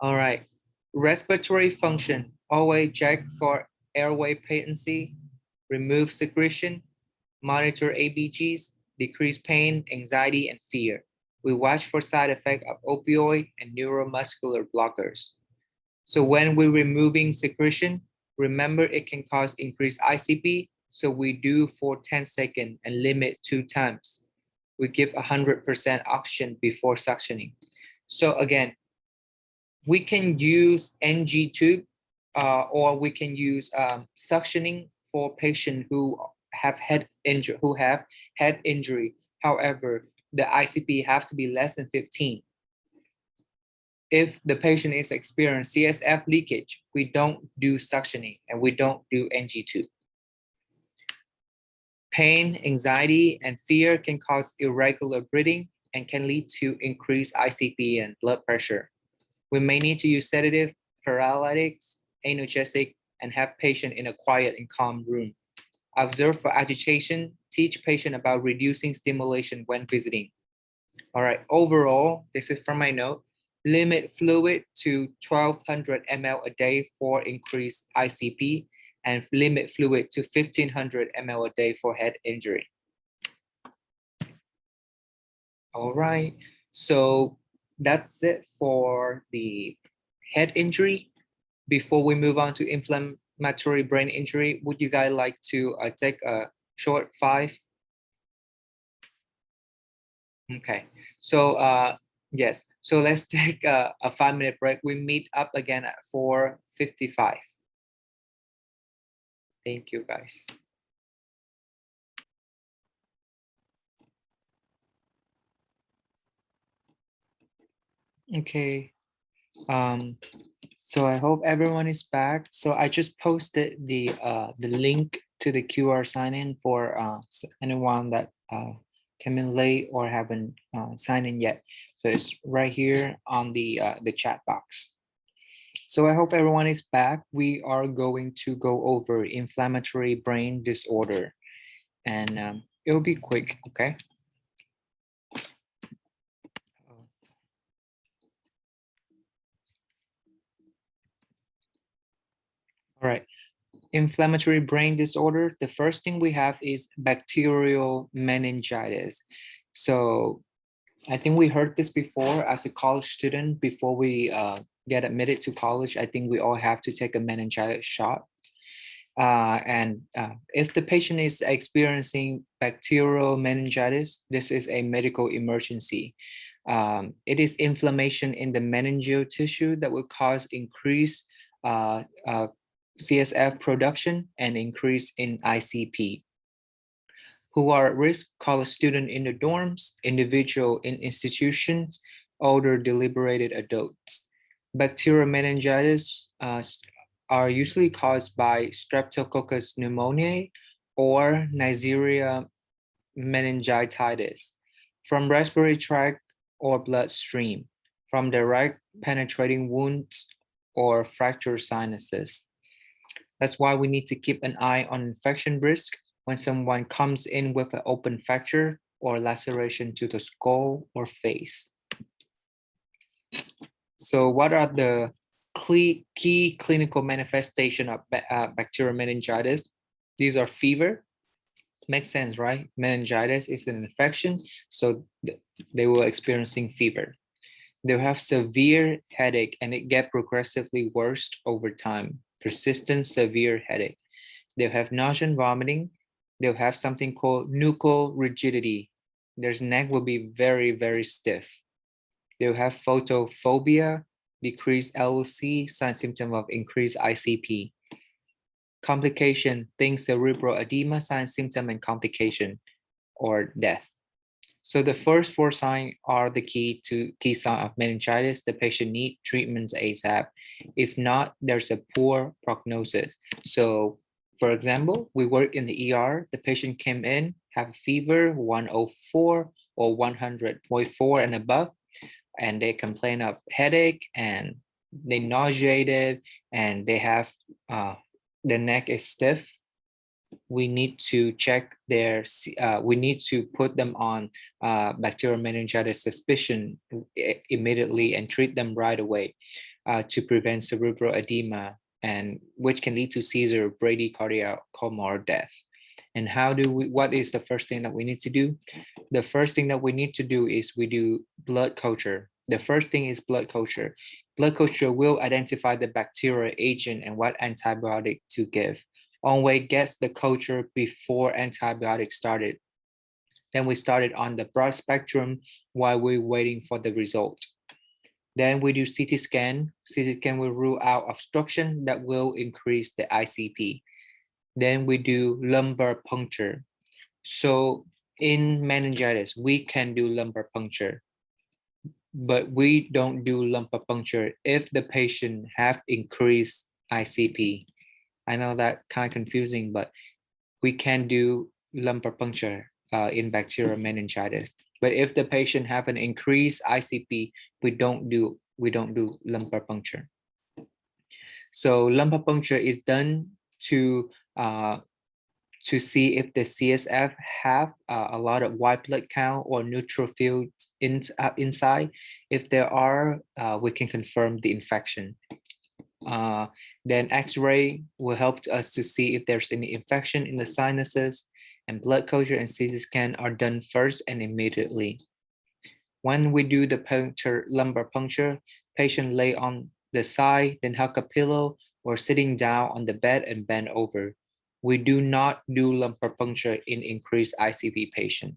All right, respiratory function. Always check for airway patency, remove secretion, monitor ABGs, decrease pain, anxiety, and fear. We watch for side effects of opioid and neuromuscular blockers. So when we're removing secretion, remember it can cause increased ICP. So we do for 10 seconds and limit 2 times. We give 100% oxygen before suctioning. So again, we can use NG tube or we can use suctioning for patients who have head injury. However, the ICP have to be less than 15. If the patient is experiencing CSF leakage, we don't do suctioning and we don't do NG tube. Pain, anxiety, and fear can cause irregular breathing and can lead to increased ICP and blood pressure. We may need to use sedative, paralytics, analgesic, and have patient in a quiet and calm room. Observe for agitation, teach patient about reducing stimulation when visiting. All right, overall, this is from my note, limit fluid to 1200 ml a day for increased ICP and limit fluid to 1500 ml a day for head injury. All right, so that's it for the head injury. Before we move on to inflammatory brain injury, would you guys like to take a short 5? Okay, so yes, so let's take a 5-minute break. We meet up again at 4:55. Thank you, guys. Okay, so I hope everyone is back. So I just posted the link to the QR sign-in for anyone that came in late or haven't signed in yet. So it's right here on the chat box. So I hope everyone is back. We are going to go over inflammatory brain disorder, and it'll be quick, okay? All right. inflammatory brain disorder, the first thing we have is bacterial meningitis. So I think we heard this before as a college student. Before we get admitted to college, I think we all have to take a meningitis shot. If the patient is experiencing bacterial meningitis, this is a medical emergency. It is inflammation in the meningeal tissue that will cause increased CSF production and increase in ICP. Who are at risk: college student in the dorms, individual in institutions, older deliberated adults. Bacterial meningitis are usually caused by Streptococcus pneumoniae or Neisseria meningitidis from respiratory tract or bloodstream, from direct penetrating wounds or fractured sinuses. That's why we need to keep an eye on infection risk when someone comes in with an open fracture or laceration to the skull or face. So what are the key clinical manifestation of bacterial meningitis? These are fever. Makes sense, right? Meningitis is an infection, so they were experiencing fever. They'll have severe headache and it get progressively worse over time. Persistent severe headache. They'll have nausea and vomiting. They'll have something called nuchal rigidity. Their neck will be very, very stiff. They'll have photophobia, decreased LOC, sign symptom of increased ICP. Complication, things cerebral edema, sign symptom and complication or death. So the first four signs are the key sign of meningitis. The patient needs treatments ASAP. If not, there's a poor prognosis. So for example, we work in the ER, the patient came in, have a fever, 104 or 100.4 and above, and they complain of headache and they nauseated and they have, the neck is stiff. We need to check their, we need to put them on bacterial meningitis suspicion immediately and treat them right away to prevent cerebral edema, and which can lead to seizure, bradycardia, coma, or death. And what is the first thing that we need to do? The first thing that we need to do is we do blood culture. The first thing is blood culture. Blood culture will identify the bacterial agent and what antibiotic to give. Onway gets the culture before antibiotics started. Then we started on the broad spectrum while we're waiting for the result. Then we do CT scan. CT scan will rule out obstruction that will increase the ICP. Then we do lumbar puncture. So in meningitis, we can do lumbar puncture, but we don't do lumbar puncture if the patient have increased ICP. I know that kind of confusing, but we can do lumbar puncture in bacterial meningitis. But if the patient have an increased ICP, we don't do lumbar puncture. So lumbar puncture is done to see if the CSF have a lot of white blood count or neutrophils inside. If there are, we can confirm the infection. Then X-ray will help us to see if there's any infection in the sinuses, and blood culture and CT scan are done first and immediately. When we do the lumbar puncture, patient lay on the side, then hug a pillow or sitting down on the bed and bend over. We do not do lumbar puncture in increased ICP patient.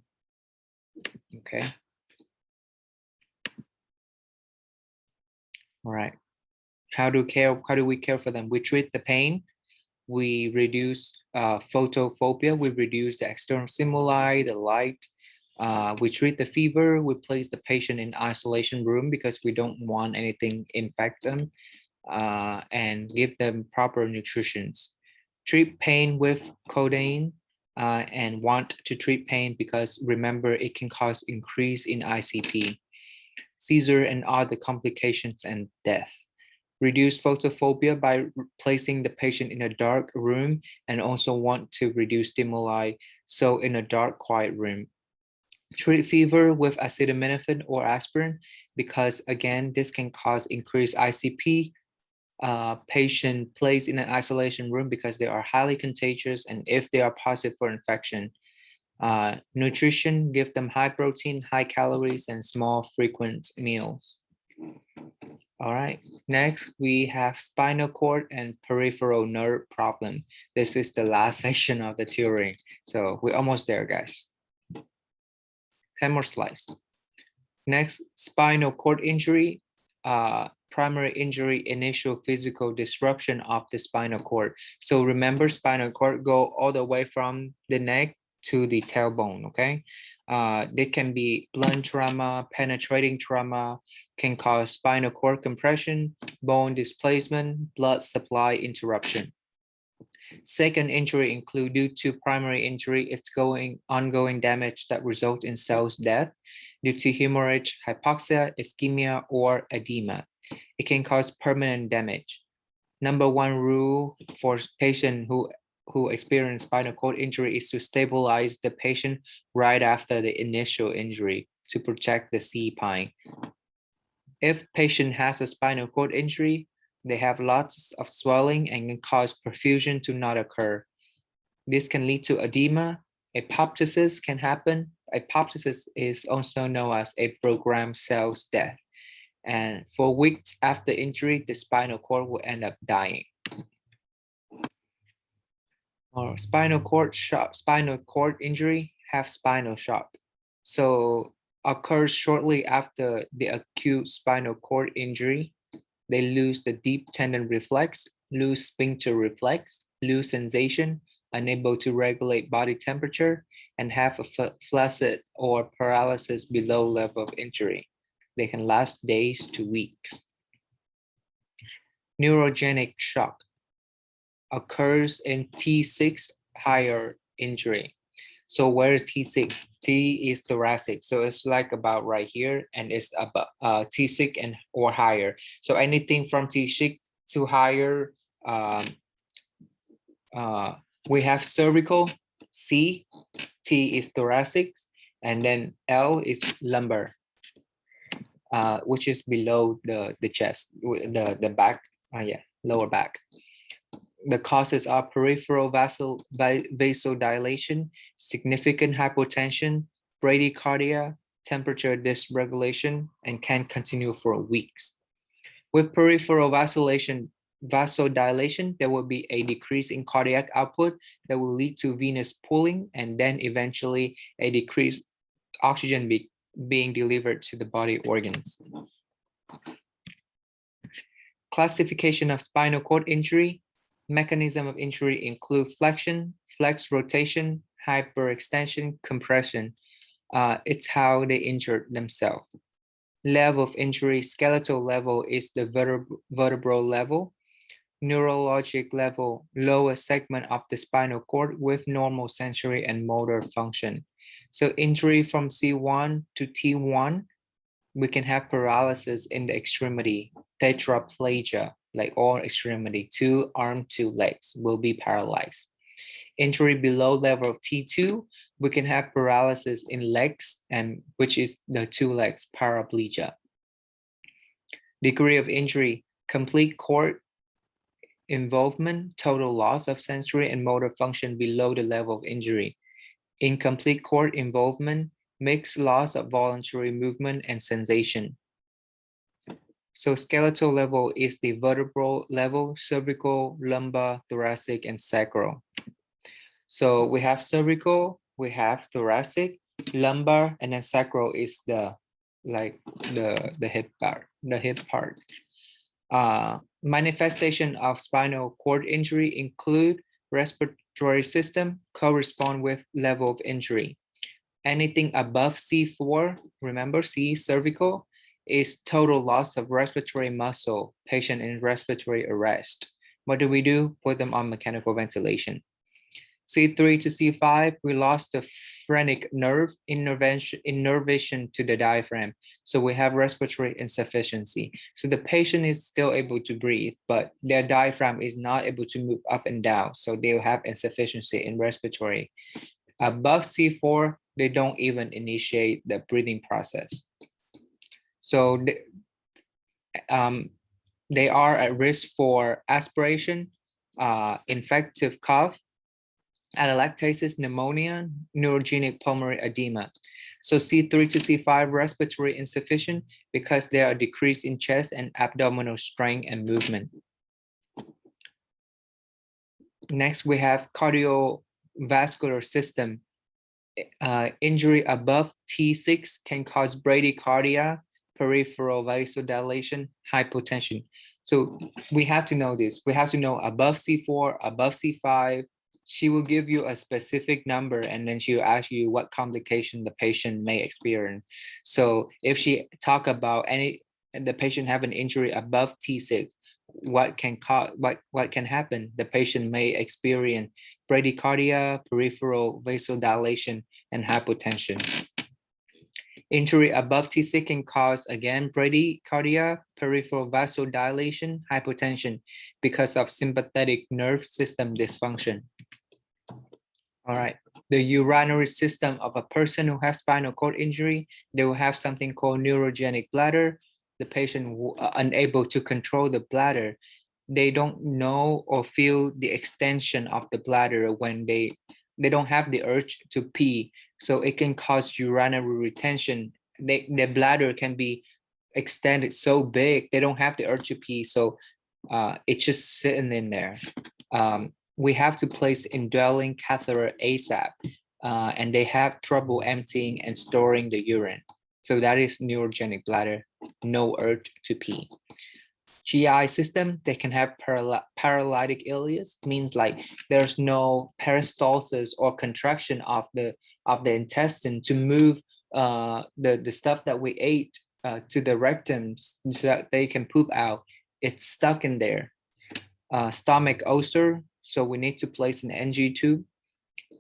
Okay. All right. How do we care for them? We treat the pain. We reduce photophobia. We reduce the external stimuli, the light. We treat the fever. We place the patient in isolation room because we don't want anything infect them, and give them proper nutrition. Treat pain with codeine, and want to treat pain because remember it can cause increase in ICP, seizure, and other complications and death. Reduce photophobia by placing the patient in a dark room, and also want to reduce stimuli, so in a dark, quiet room. Treat fever with acetaminophen or aspirin because again, this can cause increased ICP patient placed in an isolation room because they are highly contagious and if they are positive for infection. Nutrition, give them high protein, high calories, and small frequent meals. All right, next we have spinal cord and peripheral nerve problem. This is the last section of the tutoring. So we're almost there, guys. 10 more slides. Next, spinal cord injury. Primary injury, initial physical disruption of the spinal cord. So remember, spinal cord go all the way from the neck to the tailbone, okay? They can be blunt trauma, penetrating trauma, can cause spinal cord compression, bone displacement, blood supply interruption. Second injury include due to primary injury, it's ongoing damage that result in cells death due to hemorrhage, hypoxia, ischemia, or edema. It can cause permanent damage. Number one rule for patient who experience spinal cord injury is to stabilize the patient right after the initial injury to protect the C-pine. If patient has a spinal cord injury, they have lots of swelling and can cause perfusion to not occur. This can lead to edema. Apoptosis can happen. Apoptosis is also known as a programmed cells death. And for weeks after injury, the spinal cord will end up dying. Or spinal cord shock, spinal cord injury, have spinal shock. So occurs shortly after the acute spinal cord injury. They lose the deep tendon reflex, lose sphincter reflex, lose sensation, unable to regulate body temperature, and have a flaccid or paralysis below level of injury. They can last days to weeks. Neurogenic shock occurs in T6 higher injury. So where is T6? T is thoracic. So it's like about right here and it's about T6 and or higher. So anything from T6 to higher, we have cervical, C, T is thoracic, and then L is lumbar. Which is below the chest, the back, lower back. The causes are peripheral vasodilation, significant hypotension, bradycardia, temperature dysregulation, and can continue for weeks. With peripheral vasodilation, there will be a decrease in cardiac output that will lead to venous pooling and then eventually a decreased oxygen being delivered to the body organs. Classification of spinal cord injury. Mechanism of injury include flexion, flex rotation, hyperextension, compression. It's how they injured themselves. Level of injury, skeletal level is the vertebral level. Neurologic level, lower segment of the spinal cord with normal sensory and motor function. So injury from C1 to T1, we can have paralysis in the extremity, tetraplegia, like all extremity, 2 arms, 2 legs will be paralyzed. Injury below level of T2, we can have paralysis in legs, and which is the 2 legs, paraplegia. Degree of injury, complete cord involvement, total loss of sensory and motor function below the level of injury. Incomplete cord involvement, mixed loss of voluntary movement and sensation. So skeletal level is the vertebral level, cervical, lumbar, thoracic, and sacral. So we have cervical, we have thoracic, lumbar, and then sacral is the hip part. Manifestation of spinal cord injury include respiratory system correspond with level of injury. Anything above C4, remember C, cervical, is total loss of respiratory muscle, patient in respiratory arrest. What do? Put them on mechanical ventilation. C3 to C5, we lost the phrenic nerve innervation to the diaphragm. So we have respiratory insufficiency. So the patient is still able to breathe, but their diaphragm is not able to move up and down. So they'll have insufficiency in respiratory. Above C4, they don't even initiate the breathing process. So They are at risk for aspiration, infective cough, atelectasis, pneumonia, neurogenic pulmonary edema. So C3 to C5 respiratory insufficient because there are decrease in chest and abdominal strength and movement. Next, we have cardiovascular system. Injury above T6 can cause bradycardia, peripheral vasodilation, hypotension. So we have to know this. We have to know above C4, above C5. She will give you a specific number and then she'll ask you what complication the patient may experience. So if she talk about the patient have an injury above T6, what can happen? The patient may experience bradycardia, peripheral vasodilation, and hypotension. Injury above T6 can cause, again, bradycardia, peripheral vasodilation, hypotension because of sympathetic nerve system dysfunction. All right, the urinary system of a person who has spinal cord injury, they will have something called neurogenic bladder. The patient unable to control the bladder. They don't know or feel the extension of the bladder when they don't have the urge to pee. So it can cause urinary retention. Their bladder can be extended so big, they don't have the urge to pee. So it's just sitting in there. We have to place indwelling catheter ASAP, and they have trouble emptying and storing the urine. So that is neurogenic bladder, no urge to pee. GI system, they can have paralytic ileus, means like there's no peristalsis or contraction of the intestine to move the stuff that we ate to the rectum so that they can poop out. It's stuck in there. Stomach ulcer, so we need to place an NG tube.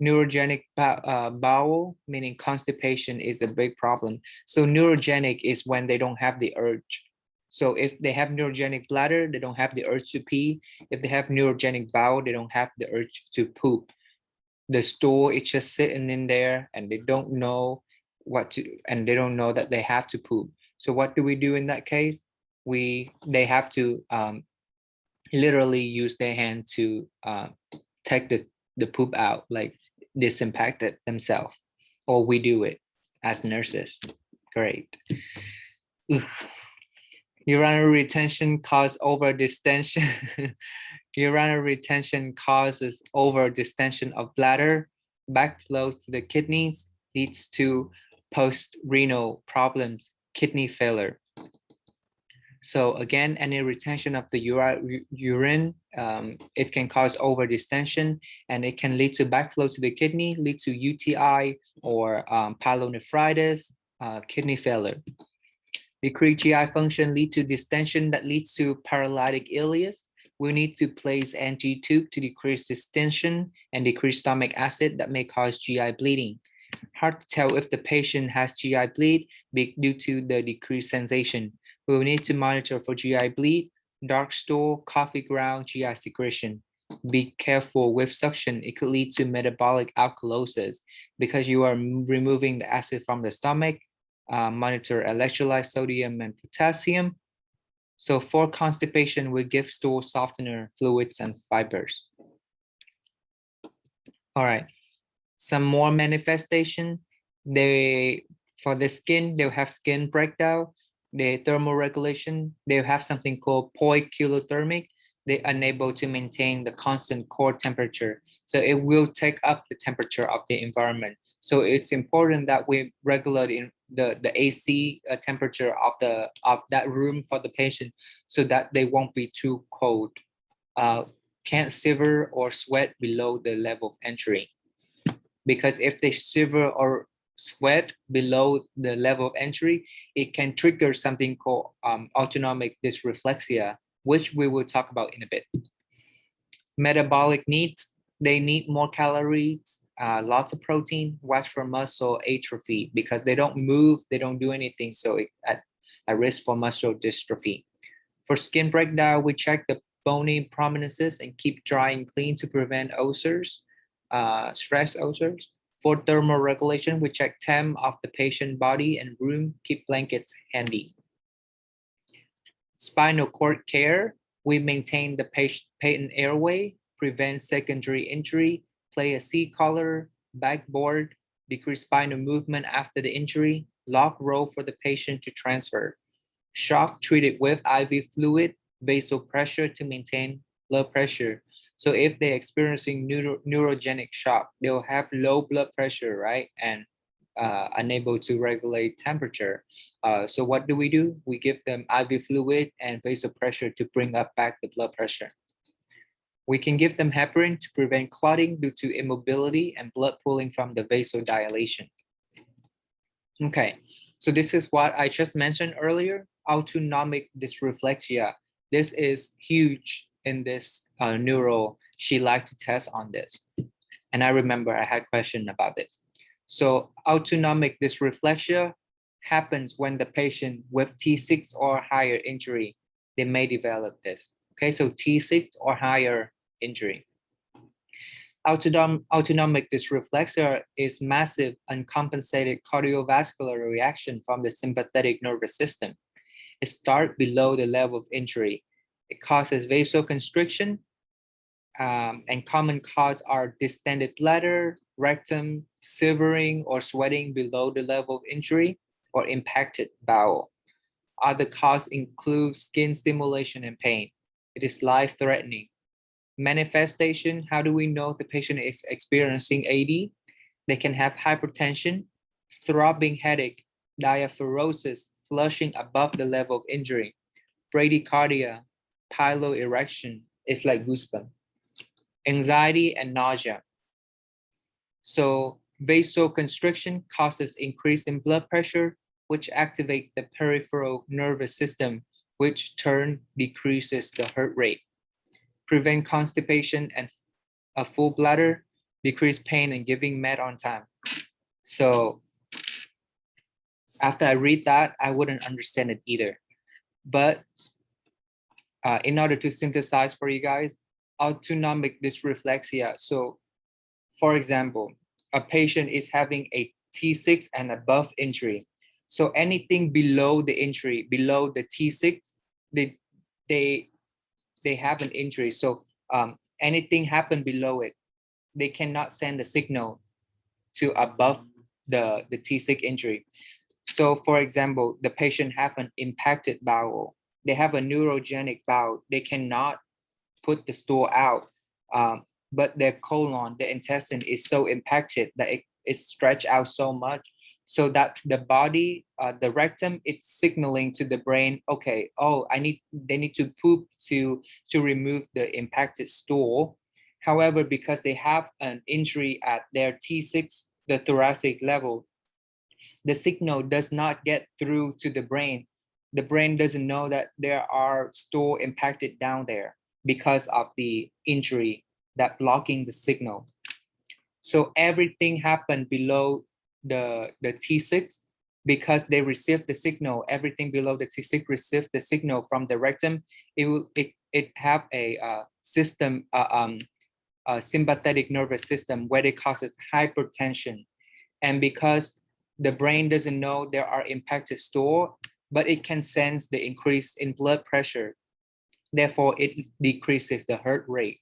Neurogenic bowel, meaning constipation, is a big problem. So neurogenic is when they don't have the urge. So if they have neurogenic bladder, they don't have the urge to pee. If they have neurogenic bowel, they don't have the urge to poop. The stool is just sitting in there and they don't know what to, and they don't know that they have to poop. So what do we do in that case? They have to literally use their hand to take the poop out, like disinfect it themselves, or we do it as nurses. Great. Urinary retention causes over-distension. Urinary retention causes over-distension of bladder, backflow to the kidneys, leads to post-renal problems, kidney failure. So again, any retention of the urine, it can cause over-distension and it can lead to backflow to the kidney, lead to UTI or pyelonephritis, kidney failure. Decreased GI function lead to distension that leads to paralytic ileus. We need to place NG tube to decrease distension and decrease stomach acid that may cause GI bleeding. Hard to tell if the patient has GI bleed due to the decreased sensation. We will need to monitor for GI bleed, dark stool, coffee ground, GI secretion. Be careful with suction. It could lead to metabolic alkalosis because you are removing the acid from the stomach. Monitor electrolyte sodium and potassium. So for constipation, we give stool softener, fluids, and fibers. All right, some more manifestation. For the skin, they'll have skin breakdown. The thermoregulation, they'll have something called poikilothermic. They're unable to maintain the constant core temperature. So it will take up the temperature of the environment. So it's important that we regulate in the AC temperature of that room for the patient so that they won't be too cold. Can't shiver or sweat below the level of entry. Because if they shiver or sweat below the level of entry, it can trigger something called autonomic dysreflexia, which we will talk about in a bit. Metabolic needs, they need more calories, lots of protein, watch for muscle atrophy because they don't move, they don't do anything, so at risk for muscle dystrophy. For skin breakdown, we check the bony prominences and keep dry and clean to prevent ulcers, stress ulcers. For thermoregulation, we check temp of the patient body and room, keep blankets handy. Spinal cord care, we maintain the patent airway, prevent secondary injury, play a C-collar, backboard, decrease spinal movement after the injury, lock roll for the patient to transfer. Shock treated with IV fluid, vasopressure to maintain blood pressure. So if they're experiencing neurogenic shock, they'll have low blood pressure, right? And unable to regulate temperature. So what do? We give them IV fluid and vasopressure to bring up back the blood pressure. We can give them heparin to prevent clotting due to immobility and blood pooling from the vasodilation. Okay, so this is what I just mentioned earlier, autonomic dysreflexia. This is huge in this neuro. She liked to test on this. And I remember I had a question about this. So autonomic dysreflexia happens when the patient with T6 or higher injury, they may develop this. Okay, so T6 or higher injury. Autonomic dysreflexia is massive uncompensated cardiovascular reaction from the sympathetic nervous system. It starts below the level of injury. It causes vasoconstriction, and common cause are distended bladder, rectum, severing or sweating below the level of injury, or impacted bowel. Other causes include skin stimulation and pain. It is life-threatening. Manifestation, how do we know the patient is experiencing AD? They can have hypertension, throbbing headache, diaphoresis, flushing above the level of injury, bradycardia, piloerection, it's like goosebumps, anxiety and nausea. So vasoconstriction causes increase in blood pressure, which activate the peripheral nervous system, which turn decreases the heart rate. Prevent constipation and a full bladder, decrease pain and giving med on time. So after I read that, I wouldn't understand it either. But in order to synthesize for you guys, autonomic dysreflexia. So for example, a patient is having a T6 and above injury. So anything below the injury, below the T6, they have an injury. So anything happen below it, they cannot send a signal to above the T6 injury. So for example, the patient have an impacted bowel. They have a neurogenic bowel. They cannot put the stool out, but their colon, the intestine is so impacted that it stretched out so much, so that the body, the rectum, it's signaling to the brain, okay, oh, they need to poop to remove the impacted stool. However, because they have an injury at their T6, the thoracic level, the signal does not get through to the brain. The brain doesn't know that there are stool impacted down there because of the injury that blocking the signal. So everything happened below the T6 because they received the signal. Everything below the T6 received the signal from the rectum. It have a system, a sympathetic nervous system where it causes hypertension, and because the brain doesn't know there are impacted stool, but it can sense the increase in blood pressure. Therefore, it decreases the heart rate.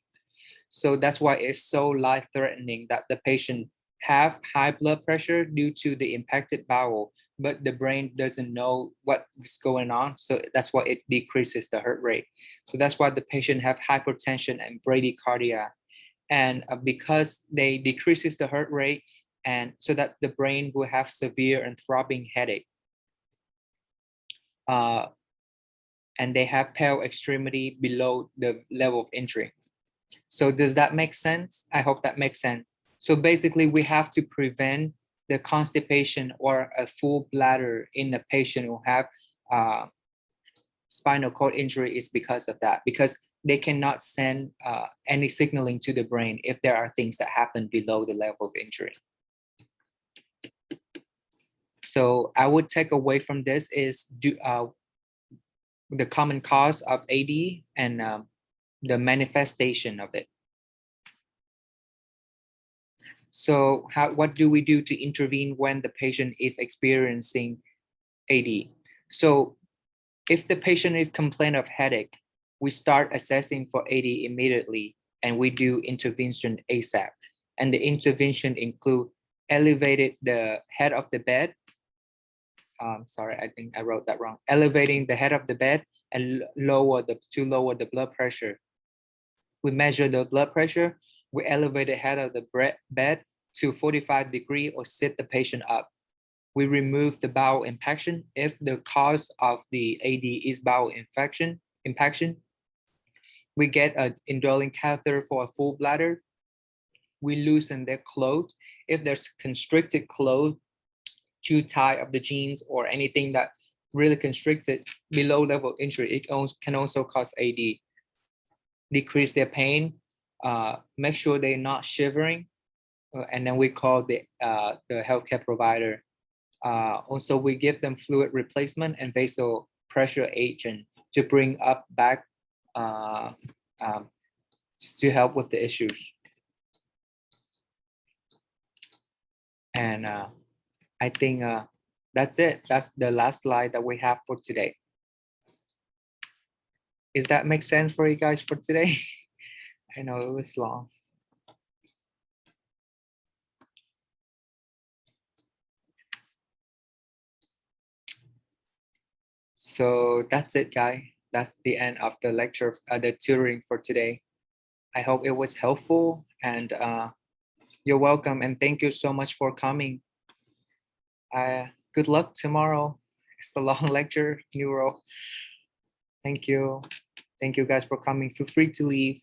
So that's why it's so life-threatening that the patient have high blood pressure due to the impacted bowel, but the brain doesn't know what is going on. So that's why it decreases the heart rate. So that's why the patient have hypertension and bradycardia. And because they decreases the heart rate, and so that the brain will have severe and throbbing headache. And they have pale extremity below the level of injury. So does that make sense? I hope that makes sense. So basically we have to prevent the constipation or a full bladder in the patient who have spinal cord injury is because of that, because they cannot send any signaling to the brain if there are things that happen below the level of injury. So I would take away from this is the common cause of AD and the manifestation of it. So what do we do to intervene when the patient is experiencing AD? So If the patient is complaining of headache, we start assessing for AD immediately, and we do intervention ASAP. And the intervention include elevated the head of the bed. Sorry, I think I wrote that wrong. Elevating the head of the bed and lower the blood pressure. We measure the blood pressure. We elevate the head of the bed to 45 degrees or sit the patient up. We remove the bowel impaction. If the cause of the AD is bowel impaction, we get an indwelling catheter for a full bladder. We loosen their clothes. If there's constricted clothes, too tight of the jeans or anything that really constricted below level injury, it can also cause AD. Decrease their pain, make sure they're not shivering, and then we call the healthcare provider. Also, we give them fluid replacement and vasal pressure agent to bring up back to help with the issues. And I think that's it. That's the last slide that we have for today. Does that make sense for you guys for today? I know it was long. So that's it, guys. That's the end of the lecture, the tutoring for today. I hope it was helpful, and you're welcome. And thank you so much for coming. Good luck tomorrow. It's a long lecture, neuro. Thank you. Thank you guys for coming. Feel free to leave.